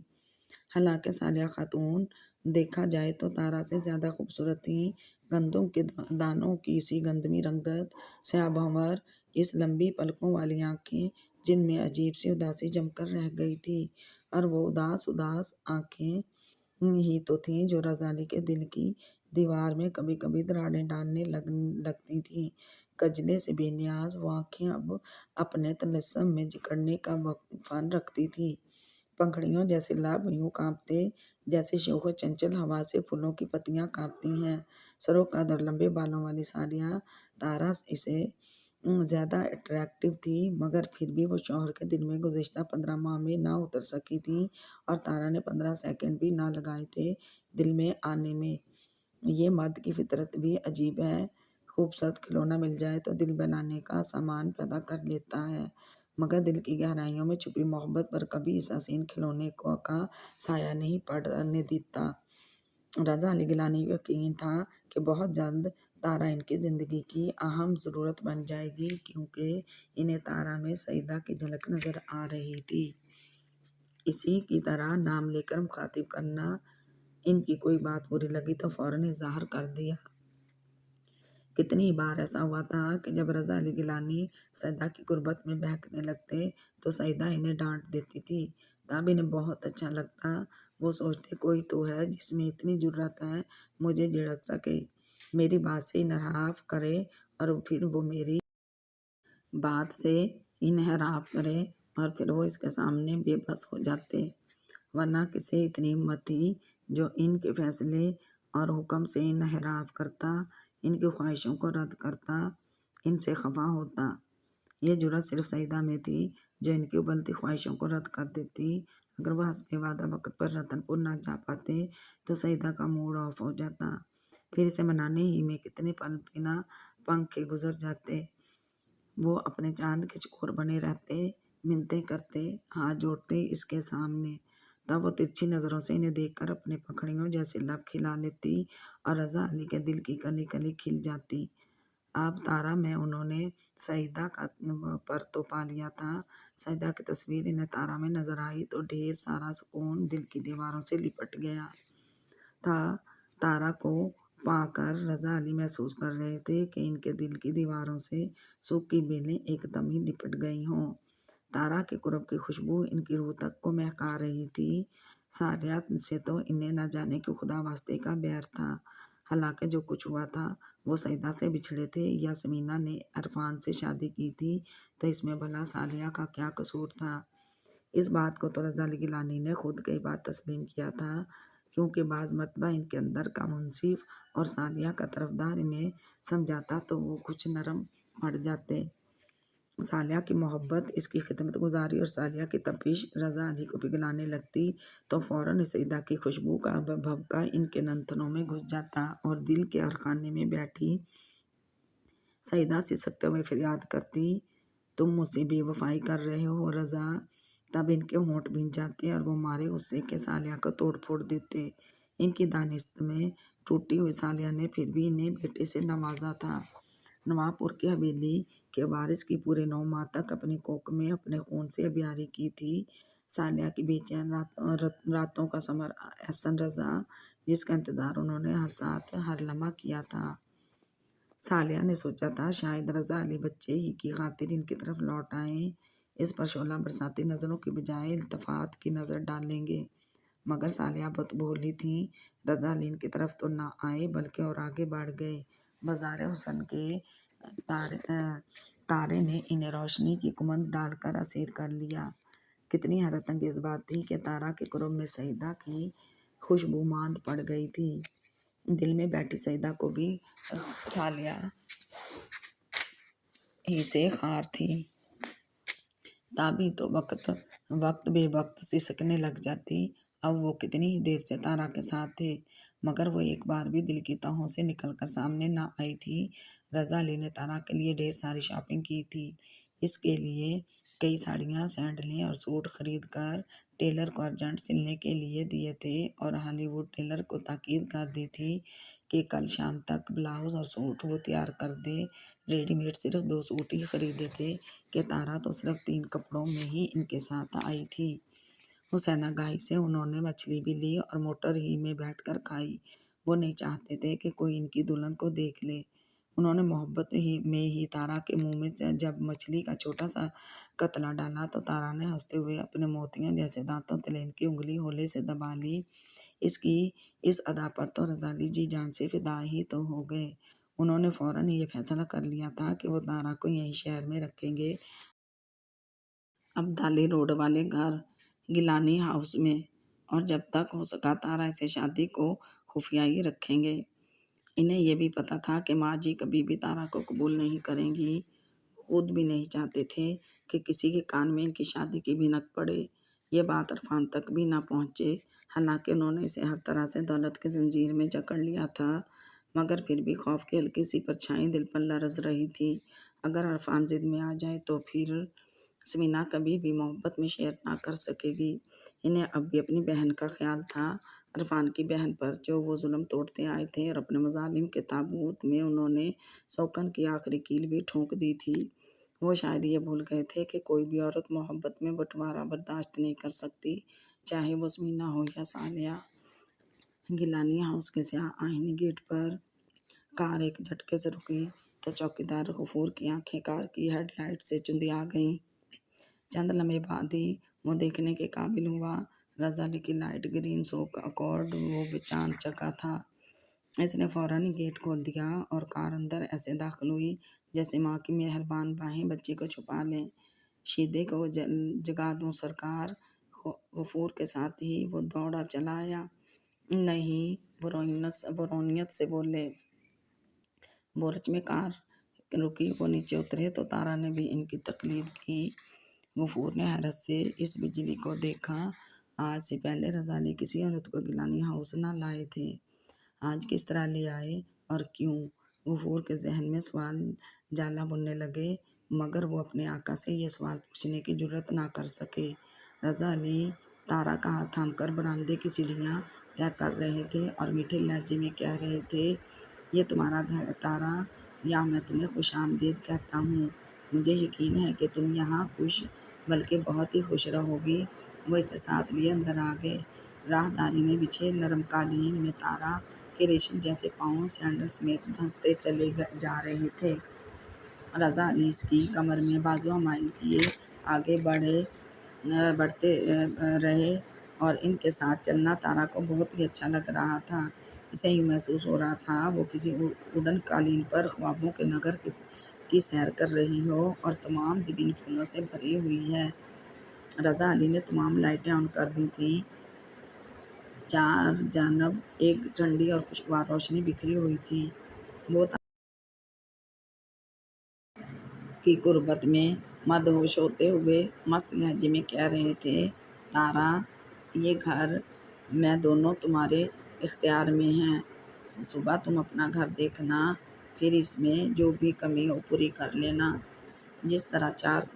حالانکہ صالحہ خاتون دیکھا جائے تو تارا سے زیادہ خوبصورت تھیں۔ گندم کے دانوں کی سی گندمی رنگت، سیاہ بھنور اس لمبی پلکوں والی آنکھیں جن میں عجیب سی اداسی جم کر رہ گئی تھی، اور وہ اداس آنکھیں ہی تو تھیں جو رضا علی کے دل کی دیوار میں کبھی کبھی دراڑیں ڈالنے لگتی تھیں۔ کجلے سے بے نیاز وہ آنکھیں اب اپنے طلسم میں جکڑنے کا فن رکھتی تھیں۔ پنکھڑیوں جیسے لب یوں کانپتے جیسے شوخ و چنچل ہوا سے پھولوں کی پتیاں کانپتی ہیں۔ سروقد اور لمبے بالوں والی صالحہ تارا اسے زیادہ اٹریکٹیو تھی، مگر پھر بھی وہ شوہر کے دل میں گزشتہ 15 ماہ میں نہ اتر سکی تھی، اور تارا نے 15 سیکنڈ بھی نہ لگائے تھے دل میں آنے میں۔ یہ مرد کی فطرت بھی عجیب ہے، خوبصورت کھلونا مل جائے تو دل بہلانے کا سامان پیدا کر لیتا ہے، مگر دل کی گہرائیوں میں چھپی محبت پر کبھی اس حسین کھلونے کا سایہ نہیں پڑنے دیتا۔ رضا علی گیلانی کو یقین تھا کہ بہت جلد تارا ان کی زندگی کی اہم ضرورت بن جائے گی، کیونکہ انہیں تارا میں سیدہ کی جھلک نظر آ رہی تھی۔ اسی کی طرح نام لے کر مخاطب کرنا، ان کی کوئی بات بری لگی تو فوراً اظہار کر دیا۔ کتنی بار ایسا ہوا تھا کہ جب رضا علی گیلانی سیدہ کی قربت میں بہکنے لگتے تو سیدہ انہیں ڈانٹ دیتی تھی، تب انہیں بہت اچھا لگتا۔ وہ سوچتے کوئی تو ہے جس میں اتنی جرأت ہے مجھے جھڑک سکے، میری بات سے انحراف کرے، اور پھر وہ میری بات سے انحراف کرے اور پھر وہ اس کے سامنے بے بس ہو جاتے۔ ورنہ کسے اتنی ہمت تھی جو ان کے فیصلے اور حکم سے انحراف کرتا، ان کی خواہشوں کو رد کرتا، ان سے خفا ہوتا۔ یہ جرأت صرف سیدہ میں تھی جو ان کی ابلتی خواہشوں کو رد کر دیتی۔ اگر وہ حسب وعدہ وقت پر رتن پور نہ جا پاتے تو سیدہ کا موڈ آف ہو جاتا، پھر اسے منانے ہی میں کتنے پل بنا پنکھ کے گزر جاتے۔ وہ اپنے چاند کے چکور بنے رہتے، منتیں کرتے، ہاتھ جوڑتے اس کے سامنے، تب وہ ترچھی نظروں سے انہیں دیکھ کر اپنے پکھڑیوں جیسے لب کھلا لیتی اور رضا علی کے دل کی کلی کلی کھل جاتی۔ اب تارا میں انہوں نے سیدہ پر تو پا لیا تھا، سیدہ کی تصویر انہیں تارا میں نظر آئی تو ڈھیر سارا سکون دل کی دیواروں سے لپٹ گیا تھا۔ تارا کو پا کر رضا علی محسوس کر رہے تھے کہ ان کے دل کی دیواروں سے سوکھی بیلیں ایک دم ہی لپٹ گئی ہوں۔ تارا کے قرب کی خوشبو ان کی روح تک کو مہکا رہی تھی۔ صالحہ سے تو انہیں نہ جانے کیوں خدا واسطے کا بیر تھا۔ حالانکہ جو کچھ ہوا تھا وہ سیدہ سے بچھڑے تھے یا سمینا نے عرفان سے شادی کی تھی، تو اس میں بھلا صالحہ کا کیا قصور تھا؟ اس بات کو تو رضا علی گیلانی نے خود کئی بار تسلیم کیا تھا، کیونکہ بعض مرتبہ ان کے اندر کا منصف اور صالحہ کا طرفدار انہیں سمجھاتا تو وہ کچھ نرم پڑ جاتے۔ صالحہ کی محبت، اس کی خدمت گزاری اور صالحہ کی تپش رضا علی کو پگھلانے لگتی تو فوراً سیدہ کی خوشبو کا بھبکا ان کے ننتنوں میں گھس جاتا اور دل کے ہر خانے میں بیٹھی سیدہ سسکتے ہوئے فریاد کرتی، تم مجھ سے بے وفائی کر رہے ہو رضا۔ تب ان کے ہونٹ بھیگ جاتے اور وہ مارے غصے کے صالحہ کو توڑ پھوڑ دیتے۔ ان کی دانست میں ٹوٹی ہوئی صالحہ نے پھر بھی انہیں بیٹے سے نوازا تھا۔ نوابپور کی حویلی کے وارث کی پورے 9 ماہ تک اپنی کوکھ میں اپنے خون سے آبیاری کی تھی۔ صالحہ کی بے چین راتوں کا ثمر احسن رضا، جس کا انتظار انہوں نے ہر ساتھ ہر لمحہ کیا تھا۔ صالحہ نے سوچا تھا شاید رضا علی بچے ہی کی خاطر ان کی طرف لوٹ آئیں، اس پر شعلہ برساتی نظروں کی بجائے التفات کی نظر ڈالیں گے، مگر صالحہ بت بھولی تھیں۔ رضا علی ان کی طرف تو نہ آئے بلکہ اور آگے بڑھ گئے۔ بازار حسن کے تارے نے انہیں روشنی کی کمند ڈال کر اسیر کر لیا۔ کتنی حیرت انگیز بات تھی کہ تارا کے قرب میں سعیدہ کی خوشبو ماند پڑ گئی تھی۔ دل میں بیٹھی سعیدہ کو بھی صالحہ ہی سے خار تھی۔ تابی تو وقت بے وقت سسکنے لگ جاتی۔ اب وہ کتنی ہی دیر سے تارا کے ساتھ تھے، مگر وہ ایک بار بھی دل کی تہوں سے نکل کر سامنے نہ آئی تھی۔ رضا علی نے تارا کے لیے ڈھیر ساری شاپنگ کی تھی۔ اس کے لیے کئی ساڑیاں، سینڈلیں اور سوٹ خرید کر ٹیلر کو ارجنٹ سلنے کے لیے دیے تھے اور ہالی ووڈ ٹیلر کو تاکید کر دی تھی کہ کل شام تک بلاؤز اور سوٹ وہ تیار کر دے۔ ریڈی میڈ صرف 2 سوٹ ہی خریدے تھے کہ تارا تو صرف 3 کپڑوں میں ہی ان کے ساتھ آئی تھی۔ حسینہ گاہی سے انہوں نے مچھلی بھی لی اور موٹر ہی میں بیٹھ کر کھائی۔ وہ نہیں چاہتے تھے کہ کوئی ان کی دلہن کو دیکھ لے۔ انہوں نے محبت میں ہی تارا کے منہ میں جب مچھلی کا چھوٹا سا قطلہ ڈالا تو تارا نے ہنستے ہوئے اپنے موتیوں جیسے دانتوں تلے ان کی انگلی ہولے سے دبا لی۔ اس کی اس ادا پر تو رضا علی جی جان سے فدا ہی تو ہو گئے۔ انہوں نے فوراً یہ فیصلہ کر لیا تھا کہ وہ تارا کو یہیں شہر میں رکھیں گے، ابدالی روڈ والے گھر گیلانی ہاؤس میں، اور جب تک ہو سکا تارا سے شادی کو خفیہ ہی رکھیں گے۔ انہیں یہ بھی پتہ تھا کہ ماں جی کبھی بھی تارا کو قبول نہیں کریں گی۔ خود بھی نہیں چاہتے تھے کہ کسی کے کان میں ان کی شادی کی بھنک پڑے، یہ بات عرفان تک بھی نہ پہنچے۔ حالانکہ انہوں نے اسے ہر طرح سے دولت کی زنجیر میں جکڑ لیا تھا، مگر پھر بھی خوف کی ہلکی سی پرچھائی دل پر لرز رہی تھی۔ اگر عرفان ضد میں آ جائے تو پھر سمینا کبھی بھی محبت میں شیئر نہ کر سکے گی۔ انہیں اب بھی اپنی بہن کا خیال تھا، عرفان کی بہن پر جو وہ ظلم توڑتے آئے تھے، اور اپنے مظالم کے تابوت میں انہوں نے سوکن کی آخری کیل بھی ٹھونک دی تھی۔ وہ شاید یہ بھول گئے تھے کہ کوئی بھی عورت محبت میں بٹوارا برداشت نہیں کر سکتی، چاہے وہ سمینا ہو یا صالحہ۔ گیلانی ہاؤس کے سیاہ آہنی گیٹ پر کار ایک جھٹکے سے رکی تو چوکیدار غفور کی آنکھیں کار کی ہیڈ لائٹ سے چندیا گئیں۔ چند لمحے بعد ہی وہ دیکھنے کے قابل ہوا۔ رضا علی کی لائٹ گرین سو اکارڈ وہ بے چاند چکا تھا۔ اس نے فوراً غیٹ کھول دیا اور کار اندر ایسے داخل ہوئی جیسے ماں کی مہربان باہیں بچے کو چھپا لیں۔ شیدے کو جگا دوں سرکار، غفور کے ساتھ ہی وہ دوڑا چلا آیا۔ نہیں، وہ رونیت سے بولے۔ بورچ میں کار رکی، وہ نیچے اترے تو تارا نے بھی ان کی تقلید کی۔ غفور نے حیرت سے اس بجلی کو دیکھا۔ آج سے پہلے رضا علی کسی عورت کو گیلانی ہاؤس نہ لائے تھے، آج کس طرح لے آئے اور کیوں؟ غفور کے ذہن میں سوال جالا بننے لگے، مگر وہ اپنے آقا سے یہ سوال پوچھنے کی جرات نہ کر سکے۔ رضا علی تارا کا ہاتھ تھام کر برآمدے کی سیڑھیاں طے کر رہے تھے اور میٹھے لہجے میں کہہ رہے تھے، یہ تمہارا گھر ہے تارا، یہاں میں تمہیں خوش آمدید کہتا ہوں۔ مجھے یقین ہے کہ تم یہاں خوش بلکہ بہت ہی خوش رہو گی۔ وہ اسے ساتھ لیے اندر آ گئے۔ راہداری میں بچھے نرم قالین میں تارا کے ریشم جیسے پاؤں سینڈل سمیت دھنستے چلے جا رہے تھے۔ رضا علی اس کی کمر میں بازو حمائل کیے آگے بڑھتے رہے اور ان کے ساتھ چلنا تارا کو بہت ہی اچھا لگ رہا تھا۔ اسے یوں محسوس ہو رہا تھا وہ کسی اڑن قالین پر خوابوں کے نگر کی سیر کر رہی ہو اور تمام زمین پھولوں سے بھری ہوئی ہے۔ رضا علی نے تمام لائٹیں آن کر دی تھیں۔ چار جانب ایک ٹھنڈی اور خوشگوار روشنی بکھری ہوئی تھی۔ وہ کی قربت میں مدہوش ہوتے ہوئے مست لہجے میں کہہ رہے تھے، تارا، یہ گھر میں دونوں تمہارے اختیار میں ہیں۔ صبح تم اپنا گھر دیکھنا، پھر اس میں جو بھی کمی ہو پوری کر لینا، جس طرح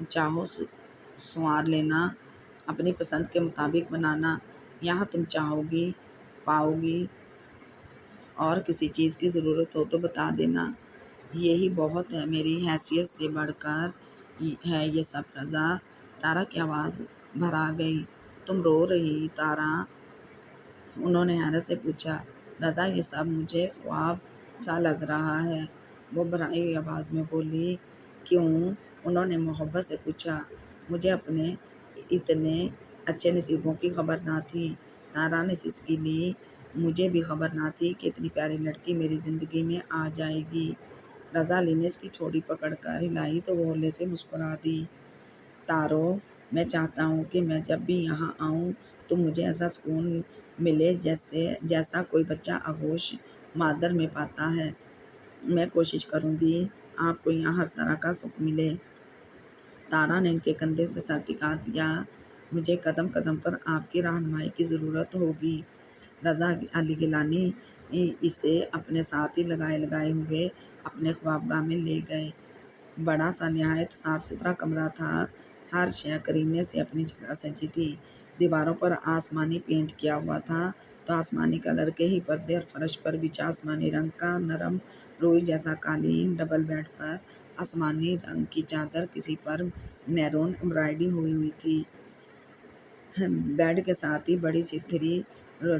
چاہو سنوار لینا، اپنی پسند کے مطابق بنانا۔ یہاں تم چاہو گی پاؤ گی، اور کسی چیز کی ضرورت ہو تو بتا دینا۔ یہی بہت ہے، میری حیثیت سے بڑھ کر ہے یہ سب رضا۔ تارا کی آواز بھر آ گئی۔ تم رو رہی تارا؟ انہوں نے حیرت سے پوچھا۔ رضا یہ سب مجھے خواب سا لگ رہا ہے، وہ بھرائی ہوئی آواز میں بولی۔ کیوں؟ انہوں نے محبت سے پوچھا۔ مجھے اپنے اتنے اچھے نصیبوں کی خبر نہ تھی، تارا نے سسکی لی۔ مجھے بھی خبر نہ تھی کہ اتنی پیاری لڑکی میری زندگی میں آ جائے گی۔ رضا علی نے اس کی چوڑی پکڑ کر ہلائی تو وہ ہولے سے مسکرا دی۔ تارو، میں چاہتا ہوں کہ میں جب بھی یہاں آؤں تو مجھے ایسا سکون ملے جیسا کوئی بچہ آغوش مادر میں پاتا ہے۔ میں کوشش کروں گی آپ کو یہاں ہر طرح کا سکھ ملے۔ تارا نے ان کے کندھے سے سر ٹکا دیا۔ مجھے قدم قدم پر آپ کی رہنمائی کی ضرورت ہوگی۔ رضا علی گیلانی اسے اپنے ساتھ ہی لگائے ہوئے اپنے خوابگاہ میں لے گئے۔ بڑا سا نہایت صاف ستھرا کمرہ تھا، ہر شے کرینے سے اپنی جگہ سجی تھی۔ دیواروں پر آسمانی پینٹ کیا ہوا تھا تو آسمانی کلر کے ہی پردے اور فرش پر بچھا آسمانی رنگ کا نرم روئی جیسا قالین۔ ڈبل بیڈ پر آسمانی رنگ کی چادر، کسی پر میرون امبرائڈری ہوئی تھی۔ بیڈ کے ساتھ ہی بڑی سی 3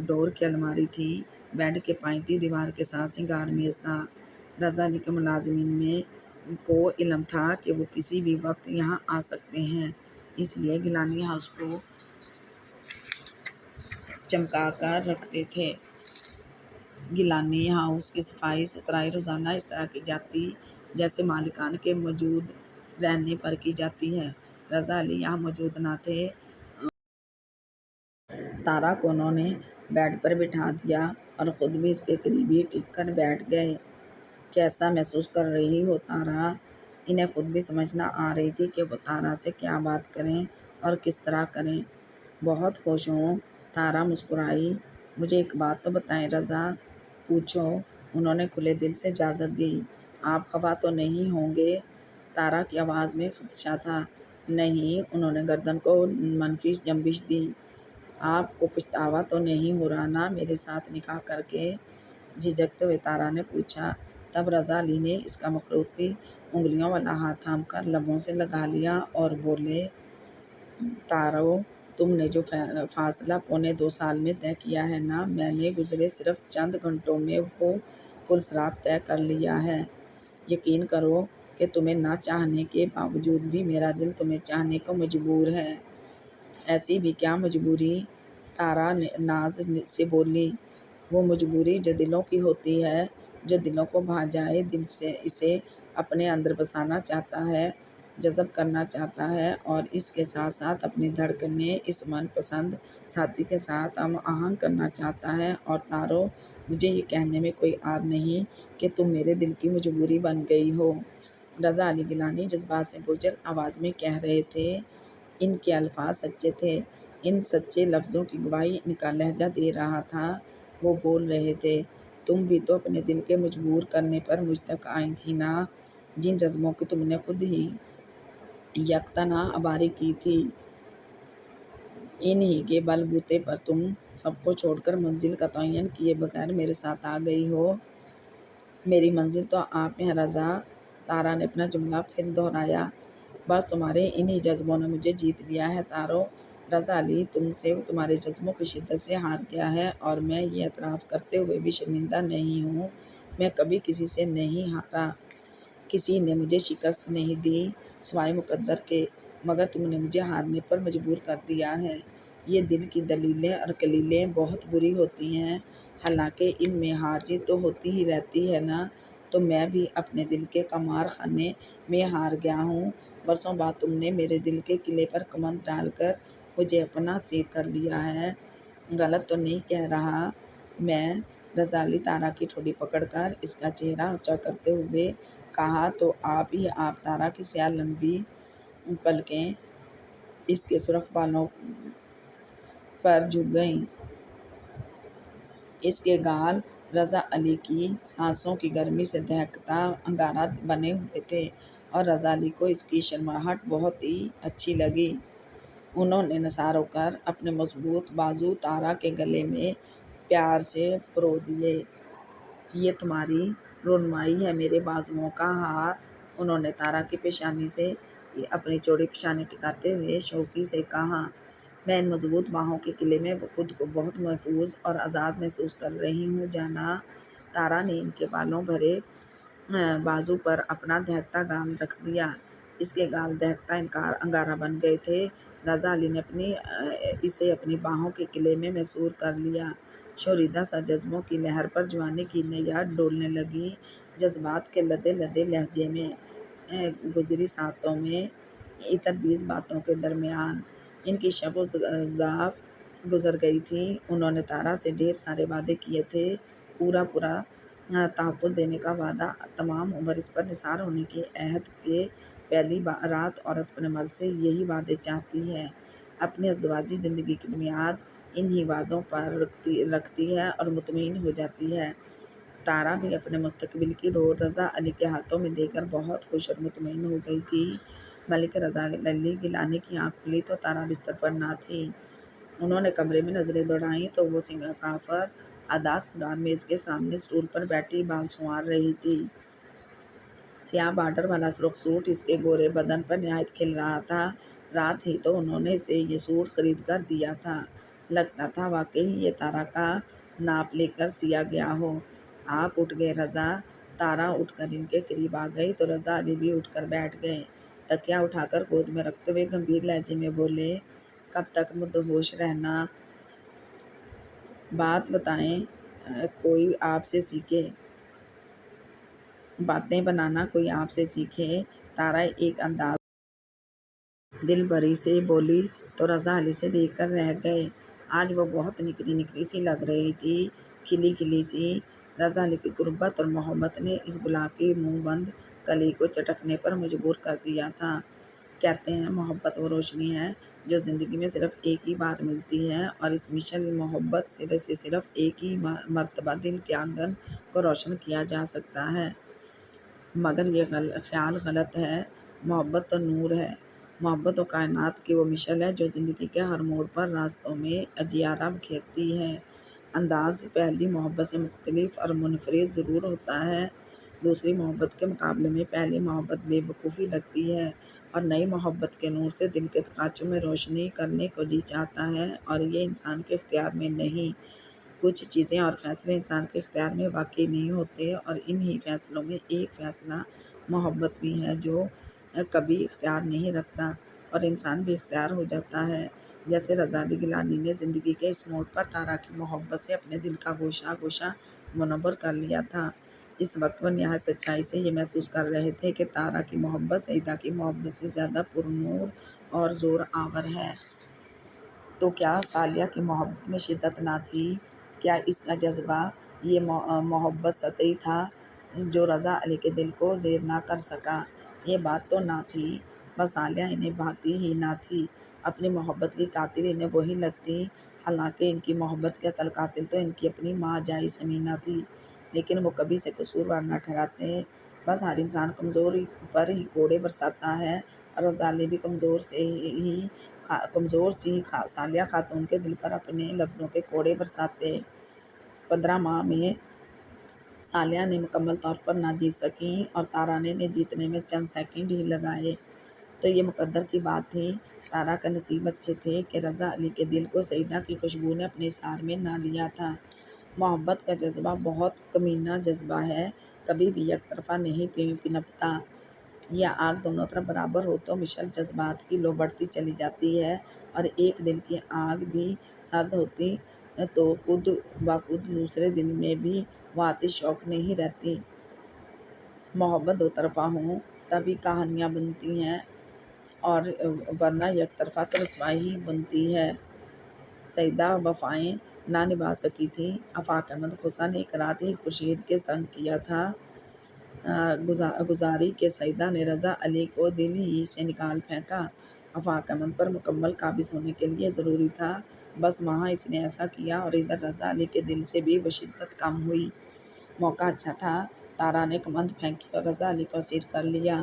ڈور کی الماری تھی۔ بیڈ کے پائیں دیوار کے ساتھ سنگار میز تھا۔ رضا علی کے ملازمین کو علم تھا کہ وہ کسی بھی وقت یہاں آ سکتے ہیں، اس لیے گیلانی ہاؤس کو چمکا کر رکھتے تھے۔ گیلانی ہاؤس کی صفائی ستھرائی روزانہ اس طرح کی جاتی جیسے مالکان کے موجود رہنے پر کی جاتی ہے۔ رضا علی یہاں موجود نہ تھے۔ تارا کو انہوں نے بیڈ پر بٹھا دیا اور خود بھی اس کے قریب ہی ٹک کر بیٹھ گئے۔ کیسا محسوس کر رہی ہو تارا؟ انہیں خود بھی سمجھ نہ آ رہی تھی کہ وہ تارا سے کیا بات کریں اور کس طرح کریں۔ بہت خوش ہوں، تارا مسکرائی۔ مجھے ایک بات تو بتائیں رضا۔ پوچھو، انہوں نے کھلے دل سے اجازت دی۔ آپ خفا تو نہیں ہوں گے؟ تارا کی آواز میں خدشہ تھا۔ نہیں، انہوں نے گردن کو منفی جنبش دی۔ آپ کو پچھتاوا تو نہیں ہو رہا نا میرے ساتھ نکاح کر کے؟ جھجکتے ہوئے تارا نے پوچھا۔ تب رضا علی نے اس کا مخروطی انگلیوں والا ہاتھ تھام کر لبوں سے لگا لیا اور بولے، تارو، تم نے جو فاصلہ 2.25 سال میں طے کیا ہے نا، میں نے گزرے صرف چند گھنٹوں میں وہ پلسرات طے کر لیا ہے۔ یقین کرو کہ تمہیں نہ چاہنے کے باوجود بھی میرا دل تمہیں چاہنے کو مجبور ہے۔ ایسی بھی کیا مجبوری؟ تارا ناز سے بولی۔ وہ مجبوری جو دلوں کی ہوتی ہے، جو دلوں کو بھا جائے، دل سے اسے اپنے اندر بسانا چاہتا ہے، جذب کرنا چاہتا ہے اور اس کے ساتھ ساتھ اپنی دھڑکنیں اس من پسند ساتھی کے ساتھ ہم آہنگ کرنا چاہتا ہے۔ اور تارو، مجھے یہ کہنے میں کوئی عار نہیں کہ تم میرے دل کی مجبوری بن گئی ہو۔ رضا علی گیلانی جذبات سے بوجھل آواز میں کہہ رہے تھے۔ ان کے الفاظ سچے تھے، ان سچے لفظوں کی گواہی ان کا لہجہ دے رہا تھا۔ وہ بول رہے تھے، تم بھی تو اپنے دل کے مجبور کرنے پر مجھ تک آئی تھی نا، جن جذبوں کی تم نے خود ہی یکتنہا آباری کی تھی، ان ہی کے بل بوتے پر تم سب کو چھوڑ کر منزل کا تعین کیے بغیر میرے ساتھ آ گئی ہو۔ میری منزل تو آپ ہیں رضا۔ تارا نے اپنا جملہ پھر دہرایا۔ بس تمہارے انہی جذبوں نے مجھے جیت لیا ہے تارو۔ رضا علی تم سے تمہارے جذبوں کی شدت سے ہار گیا ہے اور میں یہ اعتراف کرتے ہوئے بھی شرمندہ نہیں ہوں۔ میں کبھی کسی سے نہیں ہارا، کسی نے مجھے شکست نہیں دی سوائے مقدر کے، مگر تم نے مجھے ہارنے پر مجبور کر دیا ہے۔ یہ دل کی دلیلیں اور کلیلیں بہت بری ہوتی ہیں، حالانکہ ان میں ہار جیت تو ہوتی ہی رہتی ہے نا۔ تو میں بھی اپنے دل کے قمار خانے میں ہار گیا ہوں۔ برسوں بعد تم نے میرے دل کے قلعے پر کمند ڈال کر مجھے اپنا اسیر کر لیا ہے۔ غلط تو نہیں کہہ رہا میں؟ رضا علی تارا کی ٹھوڑی پکڑ کر اس کا چہرہ اونچا کرتے ہوئے کہا، تو آپ ہی آپ۔ تارا کی سیاہ لمبی پلکیں اس کے سرخ بالوں پر جھک گئیں۔ اس کے گال رضا علی کی سانسوں کی گرمی سے دہکتا انگارہ بنے ہوئے تھے اور رضا علی کو اس کی شرماہٹ بہت ہی اچھی لگی۔ انہوں نے نثار ہو کر اپنے مضبوط بازو تارا کے گلے میں پیار سے پرو دیے۔ یہ تمہاری رونمائی ہے میرے بازوؤں کا ہار۔ انہوں نے تارا کی پیشانی سے اپنی چوڑی پیشانی ٹکاتے ہوئے شوقی سے کہا۔ میں ان مضبوط باہوں کے قلعے میں خود کو بہت محفوظ اور آزاد محسوس کر رہی ہوں جانا۔ تارا نے ان کے بالوں بھرے بازو پر اپنا دہکتا گال رکھ دیا۔ اس کے گال دہکتا انگارہ بن گئے تھے۔ رضا علی نے اسے اپنی باہوں کے قلعے میں محصور کر لیا۔ شوریدہ سا جذبوں کی لہر پر جوانی کی نیا ڈولنے لگی۔ جذبات کے لدے لدے لہجے میں گزری ساتوں میں اتر بیس باتوں کے درمیان ان کی شب و ضعف گزر گئی تھی۔ انہوں نے تارا سے ڈھیر سارے وعدے کیے تھے، پورا تحفظ دینے کا وعدہ، تمام عمر اس پر نثار ہونے کے عہد کہ پہلی رات عورت اپنے مرد سے یہی وعدے چاہتی ہے، اپنی ازدواجی زندگی کی بنیاد انہی وعدوں پر رکھتی ہے اور مطمئن ہو جاتی ہے۔ تارا بھی اپنے مستقبل کی ڈور رضا علی کے ہاتھوں میں دے کر بہت خوش اور مطمئن ہو گئی تھی۔ ملکہ رضا علی گیلانی کی آنکھ کھلی تو تارا بستر پر نہ تھی۔ انہوں نے کمرے میں نظریں دوڑائیں تو وہ کافر ادا سنگار میز کے سامنے اسٹول پر بیٹھی بال سنوار رہی تھی۔ سیاہ بارڈر والا سرخ سوٹ اس کے گورے بدن پر نہایت کھل رہا تھا۔ رات ہی تو انہوں نے اسے یہ سوٹ خرید کر دیا تھا۔ لگتا تھا واقعی یہ تارا کا ناپ لے کر سیا گیا ہو۔ آپ اٹھ گئے رضا؟ تارا اٹھ کر ان کے قریب آ گئی تو رضا علی بھی اٹھ کر بیٹھ گئے۔ تکیہ اٹھا کر گود میں رکھتے ہوئے گمبھیر لہجے میں بولے، کب تک مدہوش رہنا؟ بات بتائیں، کوئی آپ سے سیکھے، باتیں بنانا کوئی آپ سے سیکھے۔ تارا ایک انداز دل بری سے بولی تو رضا علی سے دیکھ کر رہ گئے۔ آج وہ بہت نکھری نکھری سی لگ رہی تھی، کھلی کھلی سی۔ رضا علی کی قربت اور محبت نے اس گلاب کی منہ بند کلی کو چٹکنے پر مجبور کر دیا تھا۔ کہتے ہیں محبت وہ روشنی ہے جو زندگی میں صرف ایک ہی بار ملتی ہے اور اس مشعل محبت سے صرف ایک ہی مرتبہ دل کے آنگن کو روشن کیا جا سکتا ہے، مگر یہ خیال غلط ہے۔ محبت تو نور ہے، محبت و کائنات کی وہ مشعل ہے جو زندگی کے ہر موڑ پر راستوں میں اجیارہ بکھیرتی ہے۔ انداز پہلی محبت سے مختلف اور منفرد ضرور ہوتا ہے، دوسری محبت کے مقابلے میں پہلی محبت بے وقوفی لگتی ہے اور نئی محبت کے نور سے دل کے تقاچوں میں روشنی کرنے کو جی چاہتا ہے، اور یہ انسان کے اختیار میں نہیں۔ کچھ چیزیں اور فیصلے انسان کے اختیار میں واقع نہیں ہوتے، اور انہی فیصلوں میں ایک فیصلہ محبت بھی ہے جو کبھی اختیار نہیں رکھتا اور انسان بھی اختیار ہو جاتا ہے۔ جیسے رضا علی گیلانی نے زندگی کے اس موڑ پر تارا کی محبت سے اپنے دل کا گوشہ گوشہ منور کر لیا تھا، اس وقت وہ نہایت سچائی سے یہ محسوس کر رہے تھے کہ تارا کی محبت سعیدہ کی محبت سے زیادہ پرنور اور زور آور ہے۔ تو کیا صالحہ کی محبت میں شدت نہ تھی؟ کیا اس کا جذبہ، یہ محبت سطحی تھا جو رضا علی کے دل کو زیر نہ کر سکا؟ یہ بات تو نہ تھی، بس صالحہ انہیں بھاتی ہی نہ تھی، اپنی محبت کی قاتل انہیں وہی لگتی، حالانکہ ان کی محبت کے اصل قاتل تو ان کی اپنی ماں جائی سمینہ تھی، لیکن وہ کبھی سے قصوروار نہ ٹھہراتے۔ بس ہر انسان کمزوری پر ہی کوڑے برساتا ہے، اور رضا علی بھی کمزور سی صالحہ خاتون کے دل پر اپنے لفظوں کے کوڑے برساتے۔ 15 ماہ میں صالحہ نے مکمل طور پر نہ جیت سکیں اور تارا نے انہیں جیتنے میں چند سیکنڈ ہی لگائے، تو یہ مقدر کی بات تھی۔ تارا کا نصیب اچھے تھے کہ رضا علی کے دل کو سعیدہ کی خوشبو نے اپنے اثار میں نہ لیا تھا۔ محبت کا جذبہ بہت کمینہ جذبہ ہے، کبھی بھی یک طرفہ نہیں پنپتا۔ یہ آگ دونوں طرف برابر ہو تو مشعل جذبات کی لو بڑھتی چلی جاتی ہے، اور ایک دل کی آگ بھی سرد ہوتی تو خود بخود دوسرے دل میں بھی وہ آتش شوق نہیں رہتی۔ محبت دو طرفہ ہوں تبھی کہانیاں بنتی ہیں، اور ورنہ یک طرفہ تو رسوائی ہی بنتی ہے۔ سعیدہ وفائیں نہ نبھا سکی تھی۔ آفاق احمد خوسا نے ایک رات ہی خورشید کے سنگ کیا تھا گزاری کہ سعیدہ نے رضا علی کو دل ہی سے نکال پھینکا۔ آفاق احمد پر مکمل قابض ہونے کے لیے ضروری تھا بس وہاں اس نے ایسا کیا اور ادھر رضا علی کے دل سے بھی وہ شدت کم ہوئی۔ موقع اچھا تھا، تارا نے کمند پھینکی اور رضا علی کو اسیر کر لیا،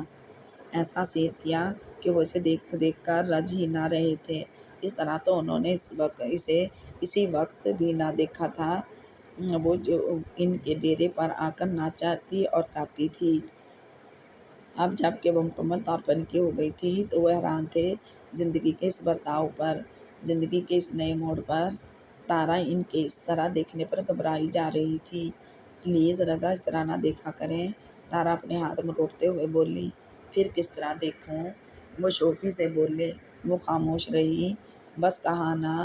ایسا اسیر کیا کہ وہ اسے دیکھ دیکھ کر رج ہی نہ رہے تھے۔ اس طرح تو انہوں نے اسے اسی وقت بھی نہ دیکھا تھا وہ جو ان کے ڈیرے پر آ کر ناچتی اور گاتی تھی۔ اب جب کہ وہ مکمل طور پر ان کی ہو گئی تھی تو وہ حیران تھے زندگی کے اس برتاؤ پر، زندگی کے اس نئے موڑ پر۔ تارا ان کے اس طرح دیکھنے پر گھبرائی جا رہی تھی۔ پلیز رضا، اس طرح نہ دیکھا کریں، تارا اپنے ہاتھ مروڑتے ہوئے بولی۔ پھر کس طرح دیکھوں؟ وہ شوخی سے بولے۔ وہ خاموش رہی۔ بس کہا نا،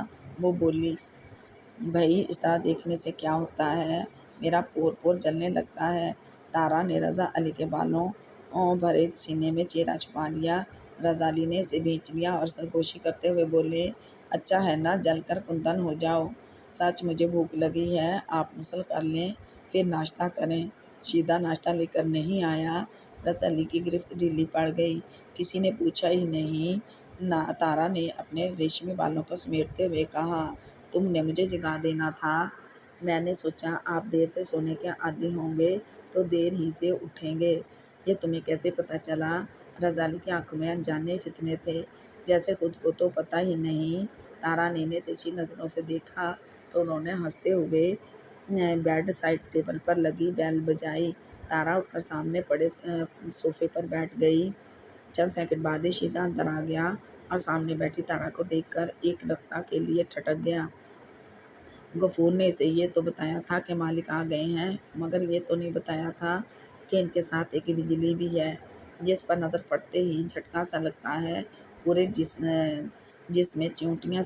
وہ بولی۔ بھئی اس طرح دیکھنے سے کیا ہوتا ہے؟ میرا پور پور جلنے لگتا ہے۔ تارا نے رضا علی کے بالوں بھرے سینے میں چہرہ چھپا لیا۔ رضا علی نے اسے بھینچ لیا اور سرگوشی کرتے ہوئے بولے، اچھا ہے نا، جل کر کندن ہو جاؤ۔ سچ مجھے بھوک لگی ہے، آپ غسل کر لیں پھر ناشتہ کریں۔ شیدا ناشتہ لے کر نہیں آیا؟ رضا علی کی گرفت ڈھیلی پڑ گئی۔ کسی نے پوچھا ہی نہیں؟ تارا نے اپنے ریشمی بالوں کو سمیٹتے ہوئے کہا، تم نے مجھے جگا دینا تھا۔ میں نے سوچا آپ دیر سے سونے کے عادی ہوں گے تو دیر ہی سے اٹھیں گے۔ یہ تمہیں کیسے پتہ چلا؟ رضا علی کی آنکھوں میں انجانے فتنے تھے، جیسے خود کو تو پتہ ہی نہیں۔ تارا نے انہیں ترچھی نظروں سے دیکھا تو انہوں نے ہنستے ہوئے بیڈ سائڈ ٹیبل پر لگی بیل بجائی۔ تارا اٹھ کر سامنے پڑے صوفے پر بیٹھ گئی۔ چند سیکنڈ بعد ہی شیدا اندر آ گیا اور سامنے بیٹھی تارا کو دیکھ کر ایک لقطہ کے لیے ٹھٹک گیا۔ غفور نے اسے یہ تو بتایا تھا کہ مالک آ گئے ہیں، مگر یہ تو نہیں بتایا تھا کہ ان کے ساتھ ایک بجلی بھی ہے، جس پر نظر پڑتے ہی جھٹکا سا لگتا ہے، پورے جسم میں چیونٹیاں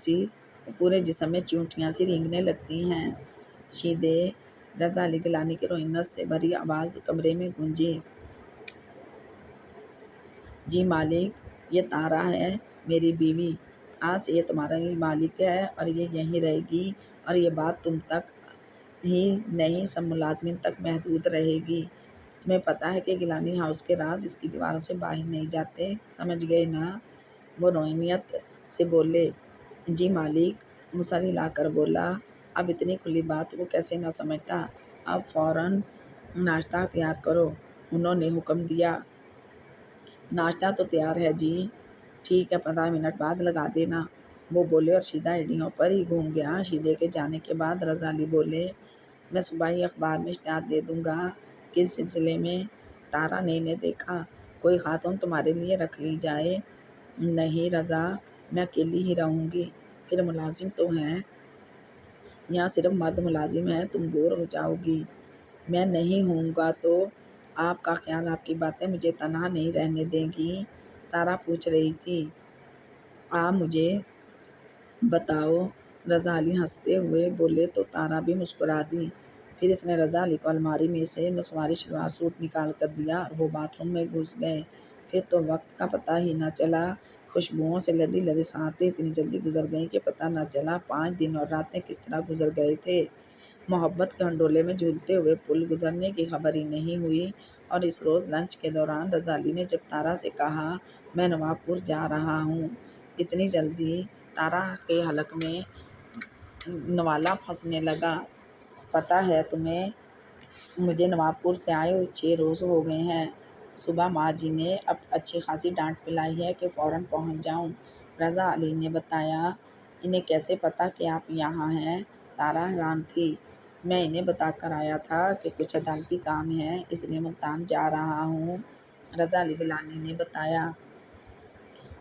سی رینگنے لگتی ہیں۔ شیدے، رضا علی گیلانی کی روئینت سے بھری آواز کمرے میں گونجی۔ جی مالک، یہ تارا ہے، میری بیوی۔ آج سے یہ تمہارا مالک ہے اور یہ یہیں رہے گی، اور یہ بات تم تک ہی نہیں سب ملازمین تک محدود رہے گی۔ تمہیں پتہ ہے کہ گیلانی ہاؤس کے راز اس کی دیواروں سے باہر نہیں جاتے، سمجھ گئے نا؟ وہ روئینت سے بولے۔ جی مالک، وہ سر ہلا کر بولا۔ اب اتنی کھلی بات وہ کیسے نہ سمجھتا؟ اب فوراً ناشتہ تیار کرو، انہوں نے حکم دیا۔ ناشتہ تو تیار ہے جی۔ ٹھیک ہے، 15 منٹ بعد لگا دینا، وہ بولے اور شیدا ایڑیوں پر ہی گھوم گیا۔ شیدے کے جانے کے بعد رضا علی بولے، میں صبح ہی اخبار میں اشتہار دے دوں گا۔ کس سلسلے میں؟ تارا نے انہیں دیکھا۔ کوئی خاتون تمہارے لیے رکھ لی جائے؟ نہیں رضا، میں اکیلی ہی رہوں گی۔ پھر ملازم تو ہیں؟ یہاں صرف مرد ملازم ہیں، تم بور ہو جاؤ گی۔ میں نہیں ہوں گا تو؟ آپ کا خیال، آپ کی باتیں مجھے تنہا نہیں رہنے دیں گی؟ تارا پوچھ رہی تھی۔ آپ مجھے بتاؤ، رضا علی ہنستے ہوئے بولے تو تارا بھی مسکرا دی۔ پھر اس نے رضا علی کو الماری میں سے نسواری شلوار سوٹ نکال کر دیا اور وہ باتھ روم میں گھس گئے۔ پھر تو وقت کا پتہ ہی نہ چلا۔ خوشبوؤں سے لدی لدی ساعتیں اتنی جلدی گزر گئیں کہ پتہ نہ چلا 5 دن اور راتیں کس طرح گزر گئے تھے۔ محبت کے ہنڈولے میں جھولتے ہوئے پل گزرنے کی خبر ہی نہیں ہوئی۔ اور اس روز لنچ کے دوران رضا علی نے جب تارا سے کہا، میں نواب پور جا رہا ہوں، اتنی جلدی؟ تارا کے حلق میں نوالا پھنسنے لگا۔ پتہ ہے تمہیں، مجھے نواب پور سے آئے ہوئے 6 روز ہو گئے ہیں۔ صبح ماں جی نے اب اچھی خاصی ڈانٹ پلائی ہے کہ فوراً پہنچ جاؤں۔ رضا علی نے بتایا۔ انہیں کیسے پتہ کہ آپ یہاں ہیں؟ تارا حیران تھی۔ میں انہیں بتا کر آیا تھا کہ کچھ عدالتی کام ہے، اس لیے ملتان جا رہا ہوں، رضا علی گیلانی نے بتایا۔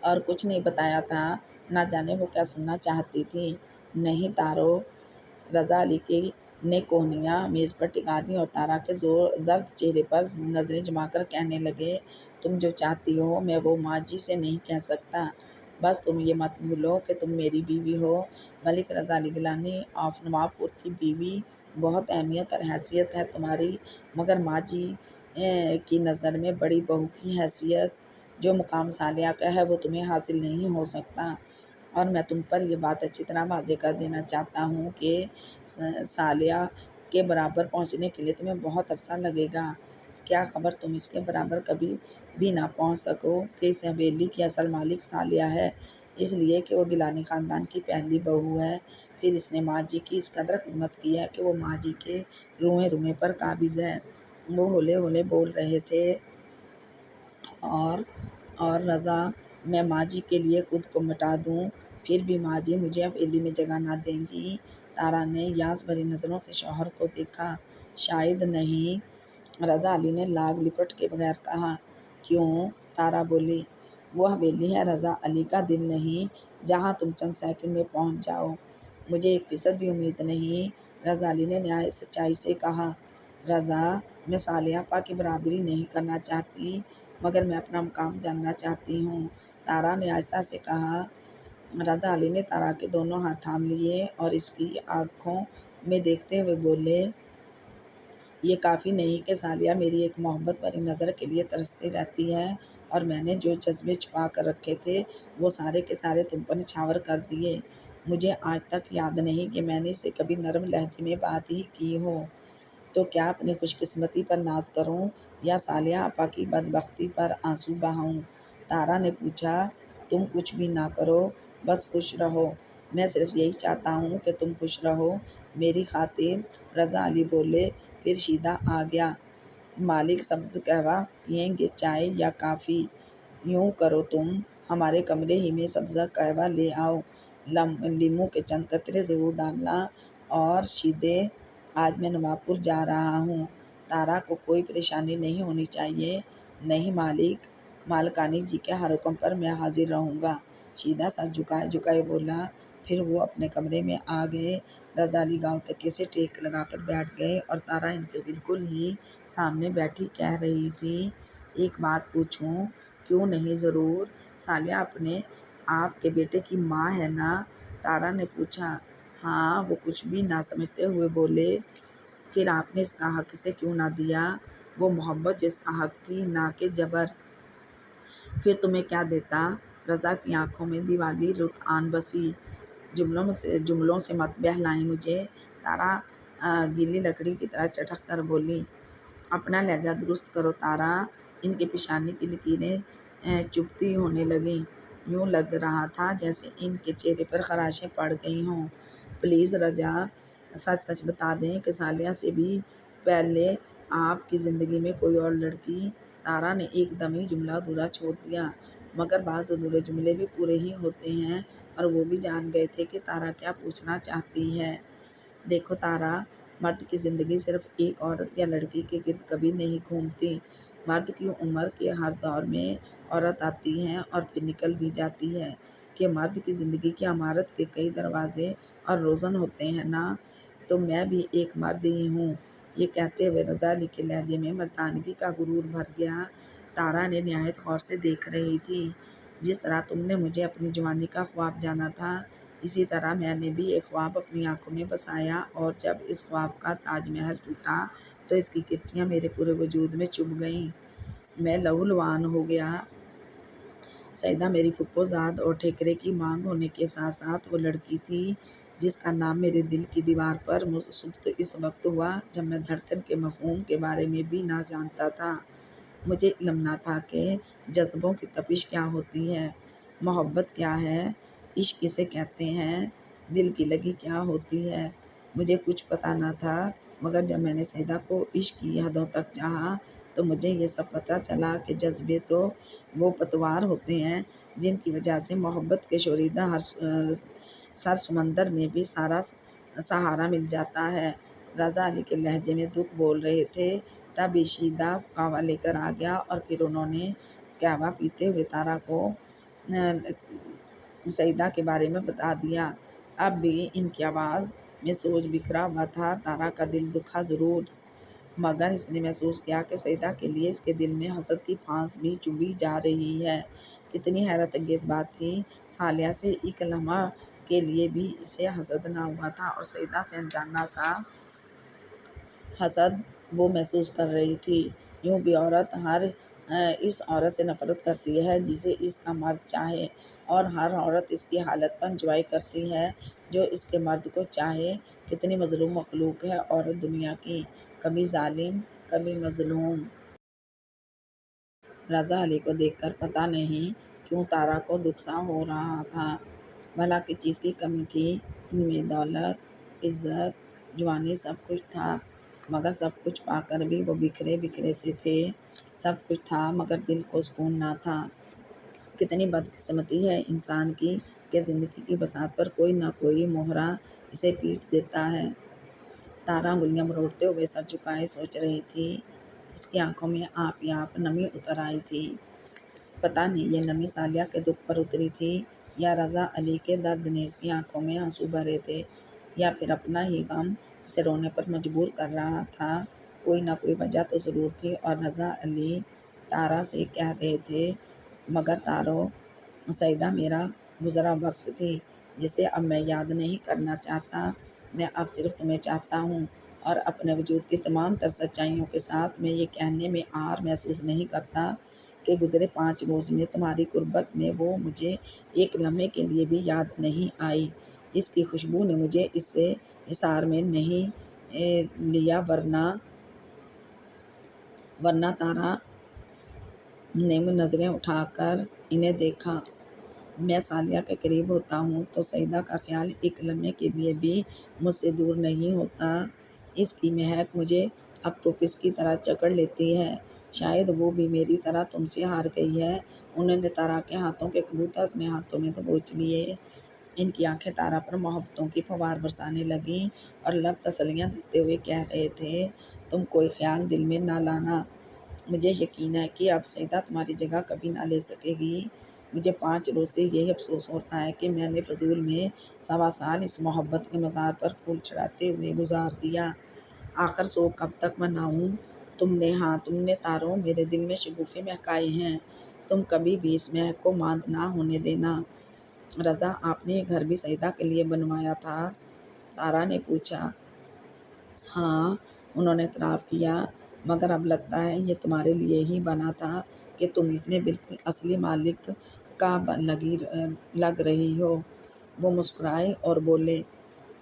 اور کچھ نہیں بتایا تھا؟ نہ جانے وہ کیا سننا چاہتی تھی۔ نہیں تارو، رضا علی نے کوہنیاں میز پر ٹکا دیں اور تارا کے زرد چہرے پر نظریں جما کر کہنے لگے، تم جو چاہتی ہو میں وہ ماں جی سے نہیں کہہ سکتا۔ بس تم یہ مت بھولو کہ تم میری بیوی ہو، ملک رضا علی گیلانی آف نواب پور کی بیوی۔ بہت اہمیت اور حیثیت ہے تمہاری، مگر ماں جی کی نظر میں بڑی بہو کی حیثیت، جو مقام صالحہ کا ہے وہ تمہیں حاصل نہیں ہو سکتا۔ اور میں تم پر یہ بات اچھی طرح واضح کر دینا چاہتا ہوں کہ صالحہ کے برابر پہنچنے کے لیے تمہیں بہت عرصہ لگے گا۔ کیا خبر تم اس کے برابر کبھی بھی نہ پہنچ سکو کہ اس حویلی کی اصل مالک صالحہ ہے، اس لیے کہ وہ گیلانی خاندان کی پہلی بہو ہے۔ پھر اس نے ماں جی کی اس قدر خدمت کی ہے کہ وہ ماں جی کے روئیں روئیں پر قابض ہے۔ وہ ہولے ہولے بول رہے تھے۔ اور رضا، میں ماں جی کے لیے خود کو مٹا دوں، پھر بھی ماں جی مجھے حویلی میں جگہ نہ دیں گی۔ تارا نے یاس بھری نظروں سے شوہر کو دیکھا۔ شاید نہیں، رضا علی نے لاگ لپٹ کے بغیر کہا۔ کیوں؟ تارا بولی۔ وہ حویلی ہے رضا علی کا دل نہیں جہاں تم چند سیکنڈ میں پہنچ جاؤ۔ مجھے 1% بھی امید نہیں، رضا علی نے نہایت سچائی سے کہا۔ رضا، میں صالحہ آپا کی برابری نہیں کرنا چاہتی، مگر میں اپنا مقام جاننا چاہتی ہوں، تارا نے آہستہ سے کہا۔ رضا علی نے تارا کے دونوں ہاتھ تھام لیے اور اس کی آنکھوں میں دیکھتے ہوئے بولے، یہ کافی نہیں کہ صالحہ میری ایک محبت بھری نظر کے لیے ترستی رہتی ہے، اور میں نے جو جذبے چھپا کر رکھے تھے وہ سارے کے سارے تم پر نچھاور کر دیے۔ مجھے آج تک یاد نہیں کہ میں نے اسے کبھی نرم لہجے میں بات ہی کی ہو۔ تو کیا اپنی خوش قسمتی پر ناز کروں یا صالحہ آپا کی بدبختی پر آنسو بہاؤں؟ تارا نے پوچھا۔ تم کچھ بھی نہ کرو، بس خوش رہو، میں صرف یہی چاہتا ہوں کہ تم خوش رہو میری خاطر، رضا علی بولے۔ پھر شیدا آ گیا۔ مالک سبز قہوہ پئیں گے چائے یا کافی؟ یوں کرو تم ہمارے کمرے ہی میں سبز قہوہ لے آؤ، لیموں کے چند قطرے ضرور ڈالنا، اور شیدے آج میں نواب پور جا رہا ہوں، تارا کو کوئی پریشانی نہیں ہونی چاہیے۔ نہیں مالک، مالکانی جی کے ہر حکم پر میں حاضر رہوں گا، شیدا سر جھکائے جھکائے بولا۔ پھر وہ اپنے کمرے میں آ گئے۔ رضا علی گاؤں تکیے سے ٹیک لگا کر بیٹھ گئے اور تارا ان کے بالکل ہی سامنے بیٹھی کہہ رہی تھی، ایک بات پوچھوں؟ کیوں نہیں، ضرور۔ صالحہ اپنے آپ کے بیٹے کی ماں ہے نا؟ تارا نے پوچھا۔ ہاں، وہ کچھ بھی نہ سمجھتے ہوئے بولے۔ پھر آپ نے اس کا حق اسے کیوں نہ دیا؟ وہ محبت جس کا حق تھی، نہ کہ جبر۔ پھر تمہیں کیا دیتا؟ رضا کی آنکھوں میں دیوالی رت آن بسی۔ جملوں سے مت بہلائیں مجھے، تارا گیلی لکڑی کی طرح چٹک کر بولی۔ اپنا لہجہ درست کرو تارا۔ ان کے پیشانی کی لکیریں چبھتی ہونے لگیں۔ یوں لگ رہا تھا جیسے ان کے چہرے پر خراشیں پڑ گئی ہوں۔ پلیز رضا، سچ سچ بتا دیں کہ صالحہ سے بھی پہلے آپ کی زندگی میں کوئی اور لڑکی؟ تارا نے ایک دم ہی جملہ ادھورا چھوڑ دیا، مگر بعض ادھورے جملے بھی پورے ہی ہوتے ہیں، اور وہ بھی جان گئے تھے کہ تارا کیا پوچھنا چاہتی ہے۔ دیکھو تارا، مرد کی زندگی صرف ایک عورت یا لڑکی کے گرد کبھی نہیں گھومتی۔ مرد کی عمر کے ہر دور میں عورت آتی ہے اور پھر نکل بھی جاتی ہے، کہ مرد کی زندگی کی عمارت کے کئی دروازے اور روزن ہوتے ہیں نا، تو میں بھی ایک مرد ہی ہوں۔ یہ کہتے ہوئے رضا علی کے لہجے میں مردانگی کا غرور بھر گیا۔ تارا نے نہایت غور سے دیکھ رہی تھی۔ جس طرح تم نے مجھے اپنی جوانی کا خواب جانا تھا، اسی طرح میں نے بھی ایک خواب اپنی آنکھوں میں بسایا، اور جب اس خواب کا تاج محل ٹوٹا تو اس کی کرچیاں میرے پورے وجود میں چبھ گئیں، میں لہو لعان ہو گیا۔ سعیدہ میری پھپھو زاد اور ٹھیکرے کی مانگ ہونے کے ساتھ ساتھ وہ لڑکی تھی جس کا نام میرے دل کی دیوار پر مثبت اس وقت ہوا جب میں دھڑکن کے مفہوم کے بارے میں بھی نہ جانتا تھا۔ مجھے علم نہ تھا کہ جذبوں کی تپش کیا ہوتی ہے، محبت کیا ہے، عشق کسے کہتے ہیں، دل کی لگی کیا ہوتی ہے، مجھے کچھ پتہ نہ تھا، مگر جب میں نے سعیدہ کو عشق کی حدوں تک چاہا تو مجھے یہ سب پتہ چلا کہ جذبے تو وہ پتوار ہوتے ہیں جن کی وجہ سے محبت کے شوریدہ سر سمندر میں بھی سہارا مل جاتا ہے۔ رضا علی کے لہجے میں دکھ بول رہے تھے، تب شیدا قہوہ لے کر آ گیا، اور پھر انہوں نے قہوہ پیتے ہوئے تارا کو سعیدہ کے بارے میں بتا دیا۔ اب بھی ان کی آواز میں سوج بکھرا ہوا تھا۔ تارا کا دل دکھا ضرور، مگر اس نے محسوس کیا کہ سعیدہ کے لیے اس کے دل میں حسد کی پھانس بھی چبھی جا رہی ہے۔ کتنی حیرت انگیز بات تھی، صالحہ سے ایک لمحہ کے لیے بھی اسے حسد نہ ہوا تھا، اور سعیدہ سے انجانا سا حسد وہ محسوس کر رہی تھی۔ یوں بھی عورت اس عورت سے نفرت کرتی ہے جسے اس کا مرد چاہے، اور ہر عورت اس کی حالت پر انجوائے کرتی ہے جو اس کے مرد کو چاہے۔ کتنی مظلوم مخلوق ہے عورت دنیا کی، کبھی ظالم، کبھی مظلوم۔ رضا علی کو دیکھ کر پتہ نہیں کیوں تارا کو دکھ سا ہو رہا تھا۔ بھلا کس چیز کی کمی تھی ان میں؟ دولت، عزت، جوانی، سب کچھ تھا، مگر سب کچھ پا کر بھی وہ بکھرے بکھرے سے تھے۔ سب کچھ تھا مگر دل کو سکون نہ تھا۔ کتنی بدقسمتی ہے انسان کی کہ زندگی کی بساط پر کوئی نہ کوئی مہرہ اسے پیٹ دیتا ہے۔ تارا انگلیاں مروڑتے ہوئے سر جھکائے سوچ رہی تھی۔ اس کی آنکھوں میں آپ ہی آپ نمی اتر آئی تھی۔ پتہ نہیں یہ نمی صالحہ کے دکھ پر اتری تھی یا رضا علی کے درد نے اس کی آنکھوں میں آنسو بھرے تھے، یا پھر اپنا ہی غم اسے رونے پر مجبور کر رہا تھا۔ کوئی نہ کوئی وجہ تو ضرور تھی، اور رضا علی تارا سے کہہ رہے تھے، مگر تارو، سعیدہ میرا گزرا وقت تھی جسے اب میں یاد نہیں کرنا چاہتا۔ میں اب صرف تمہیں چاہتا ہوں، اور اپنے وجود کی تمام تر سچائیوں کے ساتھ میں یہ کہنے میں عار محسوس نہیں کرتا کہ گزرے 5 روز میں تمہاری قربت میں وہ مجھے ایک لمحے کے لیے بھی یاد نہیں آئی۔ اس کی خوشبو نے مجھے اس سے حصار میں نہیں لیا، ورنہ تارا نے نظریں اٹھا کر انہیں دیکھا۔ میں صالحہ کے قریب ہوتا ہوں تو سعیدہ کا خیال ایک لمحے کے لیے بھی مجھ سے دور نہیں ہوتا۔ اس کی مہک مجھے آکٹوپس کی طرح جکڑ لیتی ہے۔ شاید وہ بھی میری طرح تم سے ہار گئی ہے۔ انہوں نے تارا کے ہاتھوں کے کبوتر اپنے ہاتھوں میں دبوچ لیے۔ ان کی آنکھیں تارا پر محبتوں کی فوار برسانے لگیں، اور لب تسلیاں دیتے ہوئے کہہ رہے تھے، تم کوئی خیال دل میں نہ لانا۔ مجھے یقین ہے کہ اب سعیدہ تمہاری جگہ کبھی نہ لے سکے گی۔ مجھے 5 روز سے یہی افسوس ہو رہا ہے کہ میں نے فضول میں 1.25 سال اس محبت کے مزار پر پھول چڑھاتے ہوئے گزار دیا۔ آخر سوگ کب تک مناؤں؟ تم نے تارو میرے دل میں شگوفے مہکائے ہیں، تم کبھی بھی اس مہک کو ماند نہ ہونے دینا۔ رضا، آپ نے یہ گھر بھی سعیدہ کے لیے بنوایا تھا؟ تارا نے پوچھا۔ ہاں، انہوں نے اعتراف کیا، مگر اب لگتا ہے یہ تمہارے لیے ہی بنا تھا کہ تم اس میں بالکل اصلی مالک کا لگ رہی ہو۔ وہ مسکرائے اور بولے،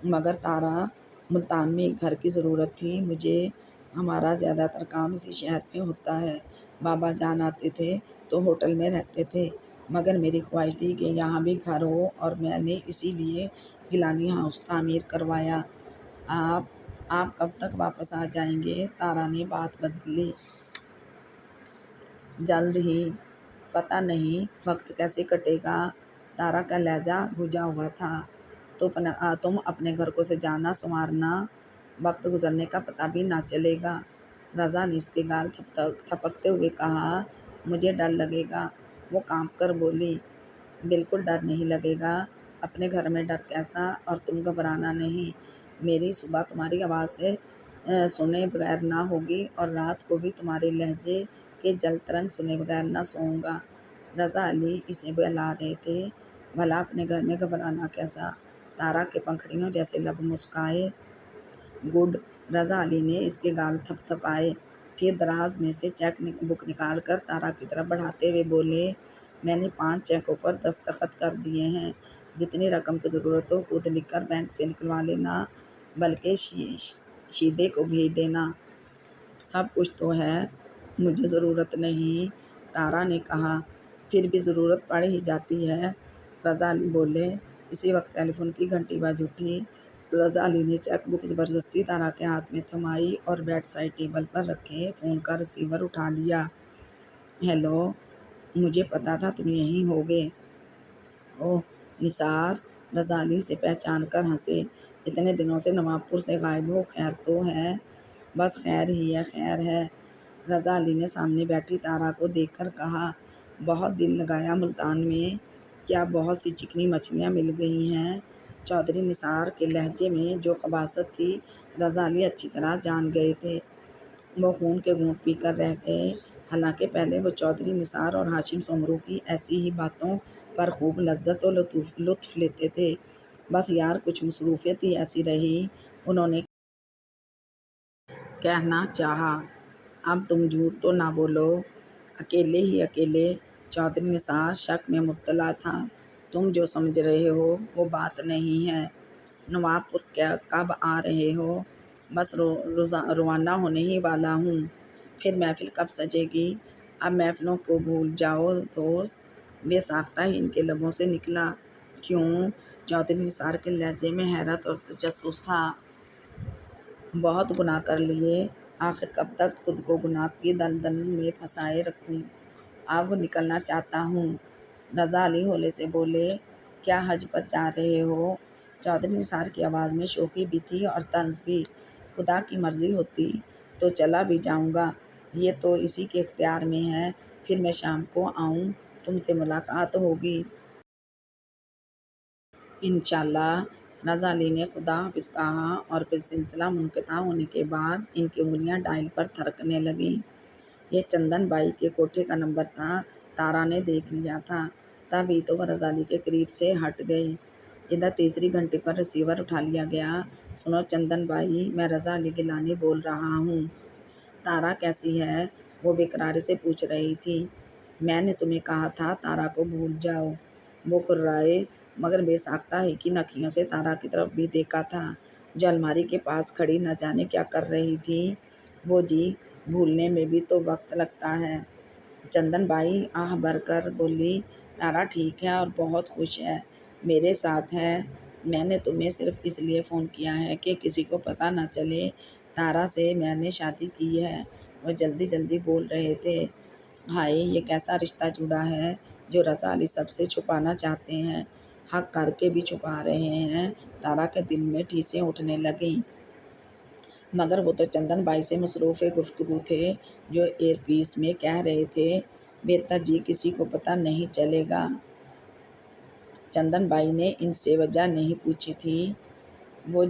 مگر تارا، ملتان میں ایک گھر کی ضرورت تھی مجھے۔ ہمارا زیادہ تر کام اسی شہر میں ہوتا ہے۔ بابا جان آتے تھے تو ہوٹل میں رہتے تھے، مگر میری خواہش تھی کہ یہاں بھی گھر ہو، اور میں نے اسی لیے گیلانی ہاؤس تعمیر کروایا۔ آپ کب تک واپس آ جائیں گے؟ تارا نے بات بدل لی۔ جلد ہی۔ پتہ نہیں وقت کیسے کٹے گا۔ تارا کا لہجہ بھجا ہوا تھا۔ تم اپنے گھر کو سجانا سنوارنا، وقت گزرنے کا پتہ بھی نہ چلے گا۔ رضا نے اس کے گال تھپکتے ہوئے کہا، مجھے ڈر لگے گا۔ وہ کانپ کر بولی، بالکل ڈر نہیں لگے گا۔ اپنے گھر میں ڈر کیسا؟ اور تم گھبرانا نہیں۔ میری صبح تمہاری آواز سے سنے بغیر نہ ہوگی، اور رات کو بھی تمہارے لہجے کے جل ترنگ سنے بغیر نہ سوؤں گا۔ رضا علی اسے بہلا رہے تھے، بھلا اپنے گھر میں گھبرانا کیسا؟ تارا کے پنکھڑیوں جیسے لب مسکائے۔ گڈ۔ رضا علی نے اس کے گال تھپائے، پھر دراز میں سے چیک بک نکال کر تارا کی طرف بڑھاتے ہوئے بولے، میں نے 5 چیکوں پر دستخط کر دیے ہیں۔ جتنی رقم کی ضرورت ہو خود لکھ کر بینک سے نکلوا لینا، بلکہ شیدے کو بھیج دینا۔ سب کچھ تو ہے، مجھے ضرورت نہیں، تارا نے کہا۔ پھر بھی ضرورت پڑ ہی جاتی ہے، رضا علی بولے۔ اسی وقت ٹیلی فون کی گھنٹی بج اٹھی۔ رضا علی نے چیک بک زبردستی تارا کے ہاتھ میں تھمائی اور بیڈ سائڈ ٹیبل پر رکھے فون کا ریسیور اٹھا لیا۔ ہیلو، مجھے پتا تھا تم یہیں ہوگے۔ اوہ نثار، رضا علی سے پہچان کر ہنسے، اتنے دنوں سے نواب پور سے غائب ہو، خیر تو ہے؟ بس خیر ہی ہے، خیر ہے، رضا علی نے سامنے بیٹھی تارا کو دیکھ کر کہا۔ بہت دل لگایا ملتان میں؟ کیا بہت سی چکنی مچھلیاں مل گئی ہیں؟ چودھری نثار کے لہجے میں جو خباثت تھی رضا علی اچھی طرح جان گئے تھے۔ وہ خون کے گھونٹ پی کر رہ گئے۔ حالانکہ پہلے وہ چودھری نثار اور ہاشم سومرو کی ایسی ہی باتوں پر خوب لذت و لطف لیتے تھے، بس یار کچھ مصروفیت ہی ایسی رہی، انہوں نے کہنا چاہا۔ اب تم جھوٹ تو نہ بولو۔ اکیلے چودھری نثار شک میں مبتلا تھا۔ تم جو سمجھ رہے ہو وہ بات نہیں ہے۔ نواب پور کب آ رہے ہو؟ بس روانہ ہونے ہی والا ہوں۔ پھر محفل کب سجے گی؟ اب محفلوں کو بھول جاؤ دوست، بے ساختہ ہی ان کے لبوں سے نکلا۔ کیوں؟ چودھری نثار کے لہجے میں حیرت اور تجسس تھا۔ بہت گناہ کر لیے، آخر کب تک خود کو گناہ کی دلدل میں پھنسائے رکھوں؟ اب نکلنا چاہتا ہوں۔ رضا علی ہولے سے بولے، کیا حج پر جا رہے ہو؟ چودھری نثار کی آواز میں شوخی بھی تھی اور طنز بھی۔ خدا کی مرضی ہوتی تو چلا بھی جاؤں گا، یہ تو اسی کے اختیار میں ہے۔ پھر میں شام کو آؤں، تم سے ملاقات ہوگی۔ انشاءاللہ۔ رضا علی نے خدا حافظ کہا اور پھر سلسلہ منقطع ہونے کے بعد ان کی انگلیاں ڈائل پر تھرکنے لگیں۔ یہ چندن بائی کے کوٹھے کا نمبر تھا۔ تارا نے دیکھ لیا تھا، تبھی تو وہ رضا علی کے قریب سے ہٹ گئی۔ ادھر تیسری گھنٹی پر ریسیور اٹھا لیا گیا۔ سنو چندن بائی، میں رضا علی گیلانی بول رہا ہوں۔ تارا کیسی ہے؟ وہ بے قراری سے پوچھ رہی تھی۔ میں نے تمہیں کہا تھا تارا کو بھول جاؤ۔ وہ کرائے، مگر بے ساختہ حقیر آنکھوں سے تارا کی طرف بھی دیکھا تھا، جو الماری کے پاس کھڑی نہ جانے کیا کر رہی تھی۔ وہ جی، بھولنے میں بھی تو وقت لگتا ہے۔ چندن بائی آہ بھر کر بولی، تارا ٹھیک ہے اور بہت خوش ہے، میرے ساتھ ہے۔ میں نے تمہیں صرف اس لیے فون کیا ہے کہ کسی کو پتہ نہ چلے تارا سے میں نے شادی کی ہے۔ وہ جلدی جلدی بول رہے تھے۔ ہائے، یہ کیسا رشتہ جڑا ہے جو رضا علی سب سے چھپانا چاہتے ہیں، حق کر کے بھی چھپا رہے ہیں۔ تارا کے دل میں ٹھیسیں اٹھنے لگیں، مگر وہ تو چندن بائی سے مصروف گفتگو تھے، جو ایئر پیس میں کہہ رہے تھے، بہتر جی کسی کو پتہ نہیں چلے گا۔ چندن بائی نے ان سے وجہ نہیں پوچھی تھی۔ وہ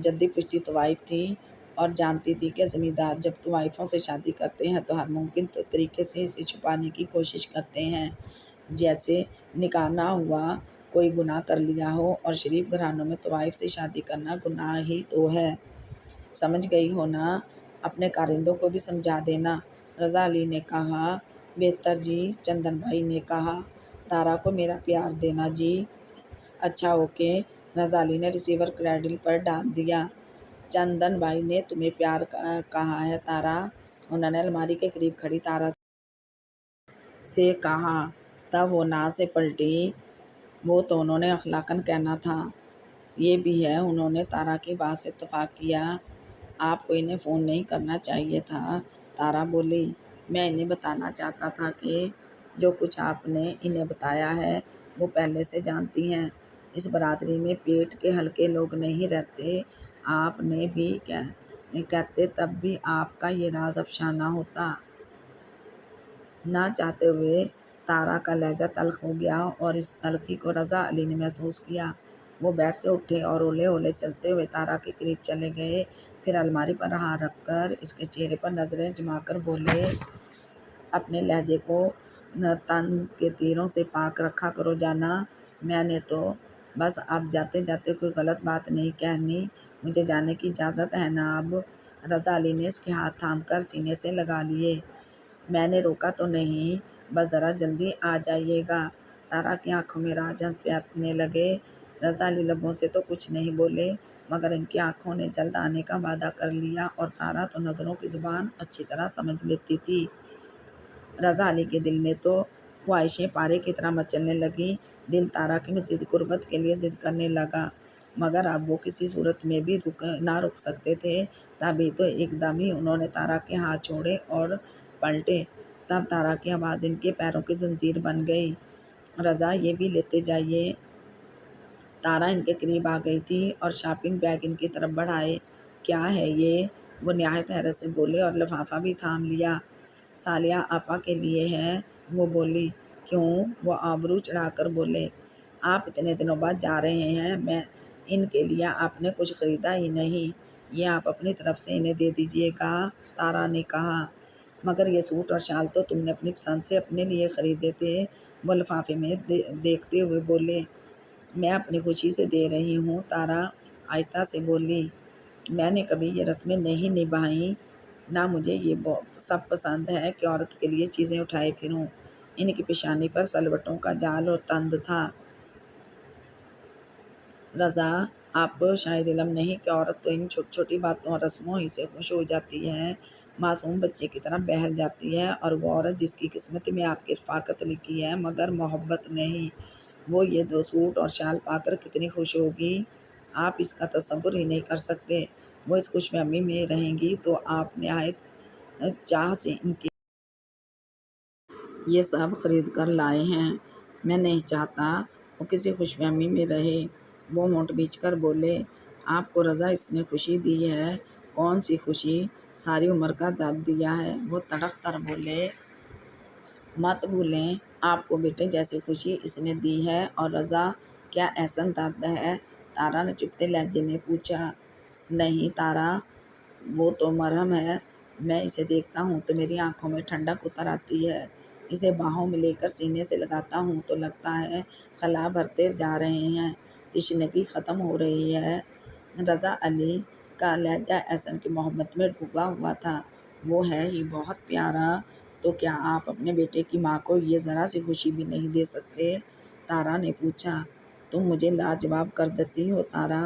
جدی پشتی طوائف تھی اور جانتی تھی کہ زمیندار جب طوائفوں سے شادی کرتے ہیں تو ہر ممکن طریقے سے اسے چھپانے کی کوشش کرتے ہیں، جیسے نکاح نہ ہوا، کوئی گناہ کر لیا ہو، اور شریف گھرانوں میں طوائف سے شادی کرنا گناہ ہی تو ہے۔ سمجھ گئی ہو نا؟ اپنے کارندوں کو بھی سمجھا دینا، رضا علی نے کہا۔ بہتر جی، چندن بائی نے کہا۔ تارا کو میرا پیار دینا جی۔ اچھا اوکے۔ رضا علی نے ریسیور کریڈل پر ڈال دیا۔ چندن بائی نے تمہیں پیار کہا ہے تارا؟ انہوں نے الماری کے قریب کھڑی تارا سے کہا۔ تب وہ نہ سے پلٹی۔ وہ تو انہوں نے اخلاقاً کہنا تھا۔ یہ بھی ہے، انہوں نے تارا کی بات سے اتفاق کیا۔ آپ کو انہیں فون نہیں کرنا چاہیے تھا، تارا بولی۔ میں انہیں بتانا چاہتا تھا کہ جو کچھ آپ نے انہیں بتایا ہے وہ پہلے سے جانتی ہیں۔ اس برادری میں پیٹ کے ہلکے لوگ نہیں رہتے۔ آپ نے بھی کہتے تب بھی آپ کا یہ راز افشا نہ ہوتا۔ نہ چاہتے ہوئے تارا کا لہجہ تلخ ہو گیا اور اس تلخی کو رضا علی نے محسوس کیا۔ وہ بیٹھ سے اٹھے اور ہولے ہولے چلتے ہوئے تارا کے قریب چلے گئے، پھر الماری پر ہاتھ رکھ کر اس کے چہرے پر نظریں جما کر بولے، اپنے لہجے کو طنز کے تیروں سے پاک رکھا کرو جانا۔ میں نے تو بس اب جاتے جاتے کوئی غلط بات نہیں کہنی، مجھے جانے کی اجازت ہے نا اب؟ رضا علی نے اس کے ہاتھ تھام کر سینے سے لگا لیے۔ میں نے روکا تو نہیں، بس ذرا جلدی آ جائیے گا۔ تارا کی آنکھوں میں راز ہنسنے لگے۔ رضا علی لبوں سے تو کچھ نہیں بولے، مگر ان کی آنکھوں نے جلد آنے کا وعدہ کر لیا، اور تارا تو نظروں کی زبان اچھی طرح سمجھ لیتی تھی۔ رضا علی کے دل میں تو خواہشیں پارے کی طرح مچلنے لگیں۔ دل تارا کی مزید قربت کے لیے ضد کرنے لگا، مگر اب وہ کسی صورت میں بھی نہ رک سکتے تھے۔ تبھی تو ایک دم ہی انہوں نے تارا کے ہاتھ چھوڑے اور پلٹے۔ تب تارا کی آواز ان کے پیروں کی زنجیر بن گئی۔ رضا، یہ بھی لیتے جائیے۔ تارا ان کے قریب آ گئی تھی اور شاپنگ بیگ ان کی طرف بڑھائے۔ کیا ہے یہ؟ وہ نہایت حیرت سے بولے اور لفافہ بھی تھام لیا۔ صالحہ آپا کے لیے ہے، وہ بولی۔ کیوں؟ وہ آبرو چڑھا کر بولے۔ آپ اتنے دنوں بعد جا رہے ہیں، میں ان کے لیے آپ نے کچھ خریدا ہی نہیں، یہ آپ اپنی طرف سے انہیں دے دیجیے گا، تارا نے کہا۔ مگر یہ سوٹ اور شال تو تم نے اپنی پسند سے اپنے لیے خریدے تھے، وہ لفافے میں دیکھتے ہوئے بولے۔ میں اپنی خوشی سے دے رہی ہوں، تارا آہستہ سے بولی۔ میں نے کبھی یہ رسمیں نہیں نبھائیں، نہ مجھے یہ سب پسند ہے کہ عورت کے لیے چیزیں اٹھائے پھروں۔ ان کی پیشانی پر سلوٹوں کا جال اور تند تھا۔ رضا، آپ کو شاید علم نہیں کہ عورت تو ان چھوٹی چھوٹی باتوں اور رسموں ہی سے خوش ہو جاتی ہے، معصوم بچے کی طرح بہل جاتی ہے، اور وہ عورت جس کی قسمت میں آپ کی رفاقت لکھی ہے مگر محبت نہیں، وہ یہ 2 سوٹ اور شال پا کر کتنی خوش ہوگی، آپ اس کا تصور ہی نہیں کر سکتے۔ وہ اس خوش فہمی میں رہیں گی تو آپ نہایت چاہ سے ان کی یہ سب خرید کر لائے ہیں۔ میں نہیں چاہتا وہ کسی خوش فہمی میں رہے۔ وہ ہونٹ بھینچ کر بولے، آپ کو رضا اس نے خوشی دی ہے؟ کون سی خوشی؟ ساری عمر کا درد دیا ہے۔ وہ تڑک کر بولے، مت بھولیں، آپ کو بیٹے جیسی خوشی اس نے دی ہے، اور رضا کیا احسن درد ہے؟ تارا نے چپتے لہجے میں پوچھا۔ نہیں تارا، وہ تو مرہم ہے، میں اسے دیکھتا ہوں تو میری آنکھوں میں ٹھنڈک اتر آتی ہے، اسے باہوں میں لے کر سینے سے لگاتا ہوں تو لگتا ہے خلا بھرتے جا رہے ہیں، تشنگی ختم ہو رہی ہے۔ رضا علی کا لہجہ احسن کی محبت میں ڈوبا ہوا تھا۔ وہ ہے ہی بہت پیارا، تو کیا آپ اپنے بیٹے کی ماں کو یہ ذرا سی خوشی بھی نہیں دے سکتے؟ تارا نے پوچھا۔ تم مجھے لاجواب کر دیتی ہو تارا۔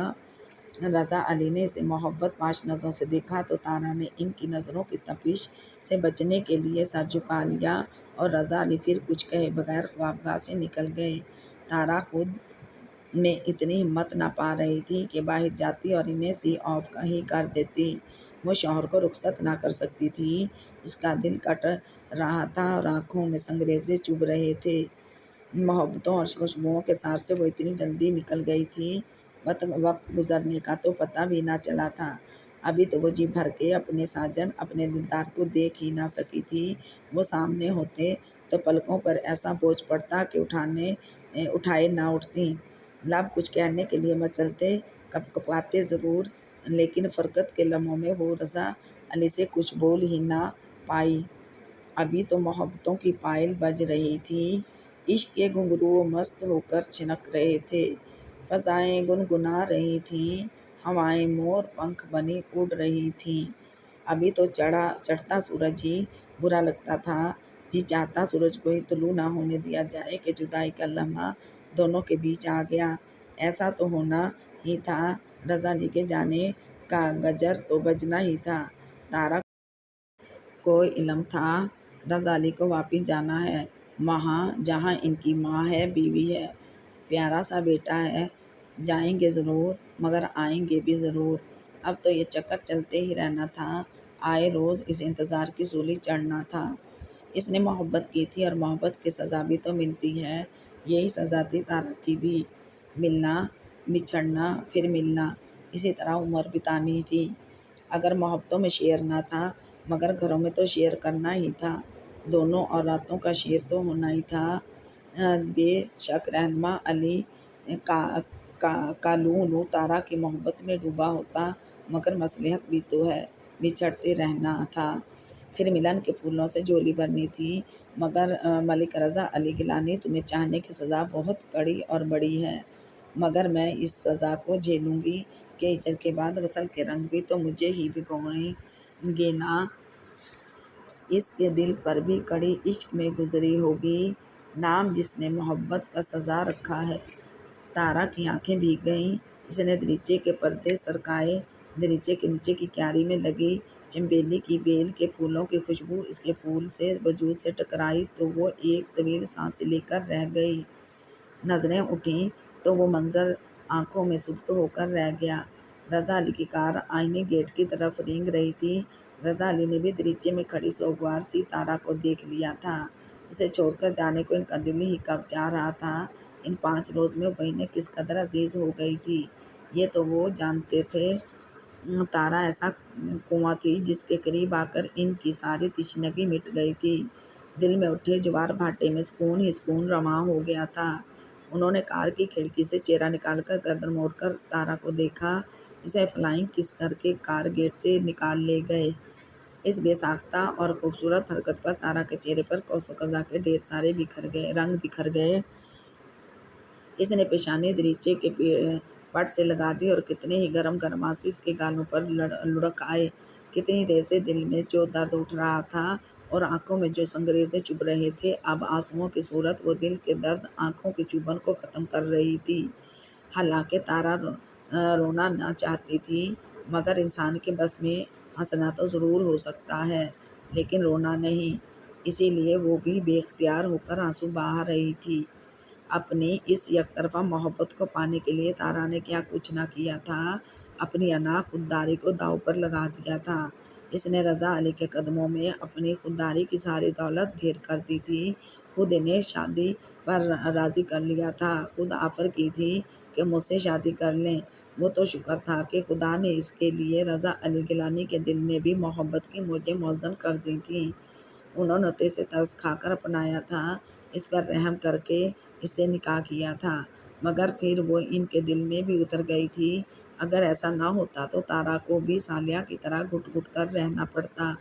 رضا علی نے اسے محبت پاش نظروں سے دیکھا تو تارا نے ان کی نظروں کی تپش سے بچنے کے لیے سر جھکا لیا، اور رضا علی پھر کچھ کہے بغیر خوابگاہ سے نکل گئے۔ تارا خود میں اتنی ہمت نہ پا رہی تھی کہ باہر جاتی اور انہیں سی آف ہی کر دیتی۔ وہ شوہر کو رخصت نہ کر سکتی تھی، اس کا دل کٹ رہا تھا اور آنکھوں میں سنگریزے چبھ رہے تھے۔ محبتوں اور خوشبوؤں کے سار سے وہ اتنی جلدی نکل گئی تھی، وقت گزرنے کا تو پتہ بھی نہ چلا تھا۔ ابھی تو وہ جی بھر کے اپنے ساجن، اپنے دلدار کو دیکھ ہی نہ سکی تھی۔ وہ سامنے ہوتے تو پلکوں پر ایسا بوجھ پڑتا کہ اٹھائے نہ اٹھتیں۔ لب کچھ کہنے کے لیے مچلتے، کپکپاتے ضرور، لیکن فرقت کے لمحوں میں وہ رضا علی سے کچھ بول ہی نہ پائی۔ ابھی تو محبتوں کی پائل بج رہی تھی، عشق کے گھنگرو مست ہو کر چھنک رہے تھے، فضائیں گنگنا رہی تھیں، ہوائیں مور پنکھ بنی اڑ رہی تھیں۔ ابھی تو چڑھتا سورج ہی برا لگتا تھا، جی چاہتا سورج کو ہی طلوع نہ ہونے دیا جائے کہ جدائی کا لمحہ دونوں کے بیچ آ گیا۔ ایسا تو ہونا ہی تھا، رضا علی کے جانے کا گجر تو بجنا ہی تھا۔ تارا کو علم تھا رضا علی کو واپس جانا ہے، وہاں جہاں ان کی ماں ہے، بیوی ہے، پیارا سا بیٹا ہے۔ جائیں گے ضرور، مگر آئیں گے بھی ضرور۔ اب تو یہ چکر چلتے ہی رہنا تھا، آئے روز اس انتظار کی سولی چڑھنا تھا۔ اس نے محبت کی تھی اور محبت کی سزا بھی تو ملتی ہے، یہی سزا تھی تارا کی بھی، ملنا، بچھڑنا، پھر ملنا، اسی طرح عمر بتانی تھی۔ اگر محبتوں میں شیر نہ تھا، مگر گھروں میں تو شیر کرنا ہی تھا، دونوں عورتوں کا شیر تو ہونا ہی تھا۔ بے شک رہنما علی کا لوں تارا کی محبت میں ڈوبا ہوتا، مگر مصلحت بھی تو ہے، بچھڑتے رہنا تھا، پھر ملن کے پھولوں سے جھولی بھرنی تھی۔ مگر ملک رضا علی گیلانی، تمہیں چاہنے کی سزا بہت کڑی اور بڑی ہے، مگر میں اس سزا کو جھیلوں گی کہ ہجر کے بعد وصل کے رنگ بھی تو مجھے ہی بھگوئیں گے نا۔ اس کے دل پر بھی کڑی عشق میں گزری ہوگی، نام جس نے محبت کا سزا رکھا ہے۔ تارا کی آنکھیں بھیگ گئیں، اس نے دریچے کے پردے سرکائے، دریچے کے نیچے کی کیاری میں لگی چنبیلی کی بیل کے پھولوں کی خوشبو اس کے پھول سے وجود سے ٹکرائی تو وہ ایک طویل سانس لے کر رہ گئی۔ نظریں اٹھیں تو وہ منظر آنکھوں میں سبت ہو کر رہ گیا۔ رضا علی کی کار آئینی گیٹ کی طرف رینگ رہی تھی۔ رضا علی نے بھی دریچے میں کھڑی سوگوار سی تارا کو دیکھ لیا تھا، اسے چھوڑ کر جانے کو ان کا دل ہی کب چاہ رہا تھا۔ ان 5 روز میں وہ انہیں کس قدر عزیز ہو گئی تھی، یہ تو وہ جانتے تھے۔ تارا ایسا کنواں تھی جس کے قریب آ کر ان کی ساری تشنگی مٹ گئی تھی، دل میں اٹھے جوار بھاٹے میں سکون ہی سکون رواں ہو گیا تھا۔ انہوں نے کار کی کھڑکی سے چہرہ نکال کر گردن موڑ کر تارا کو دیکھا، اسے فلائنگ کس کر کے کار گیٹ سے نکال لے گئے۔ اس بے ساختہ اور خوبصورت حرکت پر تارا کے چہرے پر کوس و قزح کے ڈھیر سارے رنگ بکھر گئے۔ اس نے پیشانی دریچے کے پٹ سے لگا دی اور کتنے ہی گرم گرم آنسو اس کے گالوں پر لڑھک آئے۔ کتنی دیر سے دل میں جو درد اٹھ رہا تھا اور آنکھوں میں جو سنگریزے چبھ رہے تھے، اب آنسوؤں کی صورت وہ دل کے درد، آنکھوں کی چبھن کو ختم کر رہی تھی۔ حالانکہ تارا رونا نہ چاہتی تھی، مگر انسان کے بس میں ہنسنا تو ضرور ہو سکتا ہے، لیکن رونا نہیں، اسی لیے وہ بھی بے اختیار ہو کر آنسو بہا رہی تھی۔ اپنی اس یک طرفہ محبت کو پانے کے لیے تارا نے کیا کچھ نہ کیا تھا، اپنی انا خودداری کو داؤ پر لگا دیا تھا۔ اس نے رضا علی کے قدموں میں اپنی خودداری کی ساری دولت ڈھیر کر دی تھی، خود انہیں شادی پر راضی کر لیا تھا، خود آفر کی تھی کہ مجھ سے شادی کر لیں۔ وہ تو شکر تھا کہ خدا نے اس کے لیے رضا علی گیلانی کے دل میں بھی محبت کی موجیں موزوں کر دی تھیں۔ انہوں نے تو اسے ترس کھا کر اپنایا تھا، اس پر رحم کر کے اس سے نکاح کیا تھا، مگر پھر وہ ان کے دل میں بھی اتر گئی تھی۔ اگر ایسا نہ ہوتا تو تارا کو بھی صالحہ کی طرح گھٹ گھٹ کر رہنا پڑتا،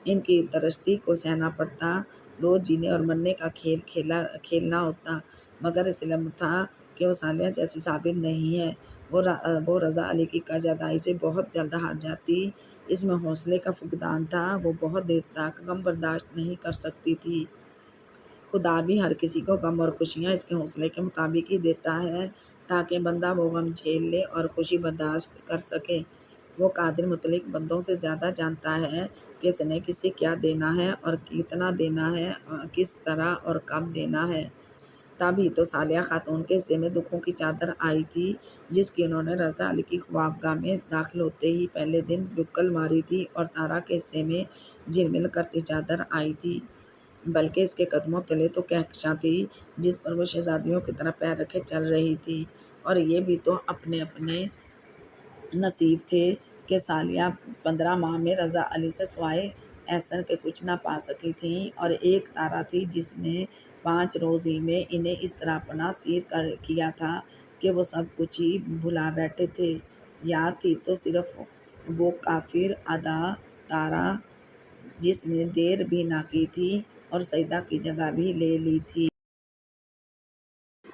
ان کی ترشی کو سہنا پڑتا، روز جینے اور مرنے کا کھیل کھیلنا ہوتا۔ مگر اس علم تھا کہ وہ صالحہ جیسی صابر نہیں ہے، وہ رضا علی کی قرض ادائی سے بہت جلد ہار جاتی۔ اس میں حوصلے کا فقدان تھا، وہ بہت دیر تک غم برداشت نہیں کر سکتی تھی۔ خدا بھی ہر کسی کو غم اور خوشیاں اس کے حوصلے کے مطابق ہی دیتا ہے، تاکہ بندہ وہ غم جھیل لے اور خوشی برداشت کر سکے۔ وہ قادر مطلق بندوں سے زیادہ جانتا ہے کہ اس نے کسے کیا دینا ہے اور کتنا دینا ہے، کس طرح اور کب دینا ہے۔ تب ہی تو صالحہ خاتون کے حصے میں دکھوں کی چادر آئی تھی، جس کی انہوں نے رضا علی کی خوابگاہ میں داخل ہوتے ہی پہلے دن ڈکل ماری تھی، اور تارا کے حصے میں جھلمل کرتی چادر آئی تھی۔ بلکہ اس کے قدموں تلے تو کہکشاں تھی، جس پر وہ شہزادیوں کی طرح پیر رکھے چل رہی تھی۔ اور یہ بھی تو اپنے اپنے نصیب تھے کہ صالحہ 15 ماہ میں رضا علی سے سوائے احسن کے کچھ نہ پا سکی تھیں، اور ایک تارا تھی جس نے 5 روز ہی میں انہیں اس طرح اپنا سیر کیا تھا کہ وہ سب کچھ ہی بھلا بیٹھے تھے۔ یاد تھی تو صرف وہ کافر ادا تارا جس نے دیر بھی نہ کی تھی اور سجدہ کی جگہ بھی لے لی تھی۔